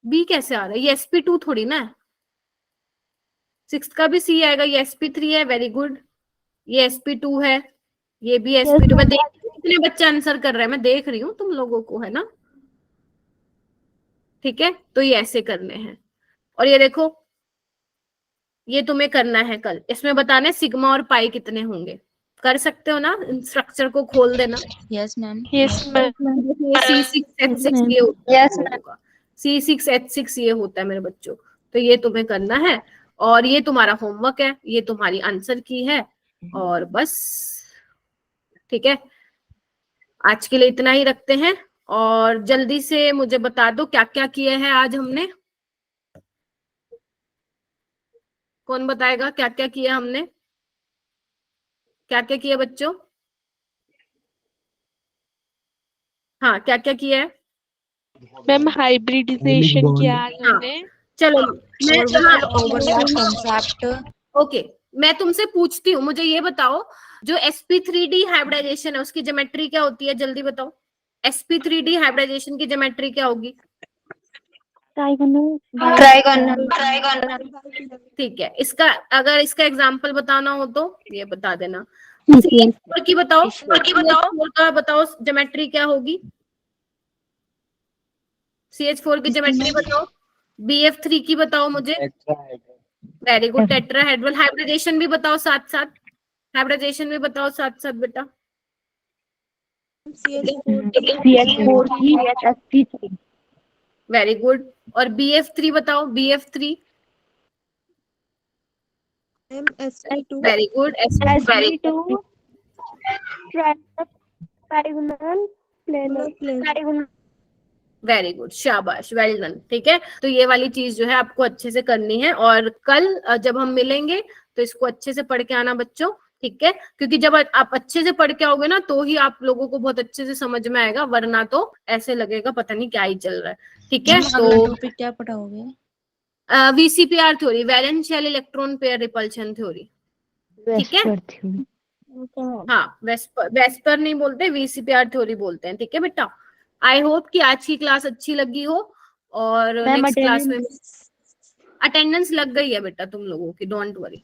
बी कैसे आ रहा है? ये sp2 थोड़ी ना है। सिक्स्थ का भी सी आएगा, ये sp3 है, वेरी गुड। ये sp2 है, ये भी sp2। मैं देख रही हूँ कितने बच्चे आंसर कर रहे हैं, मैं देख रही हूँ तुम लोगों को, है ना, ठीक है। तो ये ऐसे करने हैं, और ये देखो, ये तुम्हें करना है कल, इसमें बताना है सिग्मा और पाई कितने होंगे। कर सकते हो ना, स्ट्रक्चर को खोल देना। Yes ma'am. Yes ma'am. C6H6 ये होता है हम लोगों का, C6H6 ये होता है मेरे बच्चों। तो ये तुम्हें करना है, और ये तुम्हारा होमवर्क है, ये तुम्हारी आंसर की है, और बस, ठीक है। आज के लिए इतना ही रखते हैं, और जल्दी से मुझे बता दो क्या क्या किए हैं आज हमने। कौन बताएगा क्या क्या किया हमने? क्या क्या किया बच्चों? हाँ, क्या क्या किया है? मैम हाइब्रिडाइजेशन किया आज हाँ, हमने। चलो मैं ओवरव्यू कॉन्सेप्ट। ओके, मैं तुमसे पूछती हूँ, मुझे ये बताओ, जो sp3d हाइब्रिडाइजेशन है उसकी ज्योमेट्री क्या होती है, जल्दी बताओ। sp3d हाइब्रिडाइजेशन की ज्योमेट्री क्या होगी? ठीक है, इसका अगर इसका एग्जांपल बताना हो तो ये बता देना। CH4 की बताओ, CH4 का बताओ ज्योमेट्री क्या होगी? CH4 की ज्योमेट्री बताओ। BF3 की बताओ मुझे। Very good, tetrahedral. हाइब्रिडाइजेशन भी बताओ साथ साथ, हाइब्रिडाइजेशन भी बताओ साथ साथ बेटा। वेरी गुड, और BF3 बताओ, BF3। Very good, sp2 very good, शाबाश, वेल डन, ठीक है। तो ये वाली चीज जो है आपको अच्छे से करनी है, और कल जब हम मिलेंगे तो इसको अच्छे से पढ़ के आना बच्चों, ठीक है। क्योंकि जब आप अच्छे से पढ़ के आओगे ना, तो ही आप लोगों को बहुत अच्छे से समझ में आएगा, वरना तो ऐसे लगेगा पता नहीं क्या ही चल रहा है, ठीक है। तो टॉपिक क्या पढ़ाओगे? VCPR theory, valence shell electron pair repulsion theory, ठीक है। हाँ, वेस्पर नहीं बोलते, VCPR थ्योरी बोलते हैं, ठीक है बेटा। आई होप कि आज की क्लास अच्छी लगी हो, और नेक्स्ट क्लास में अटेंडेंस लग गई है बेटा तुम लोगों की, डोंट वरी।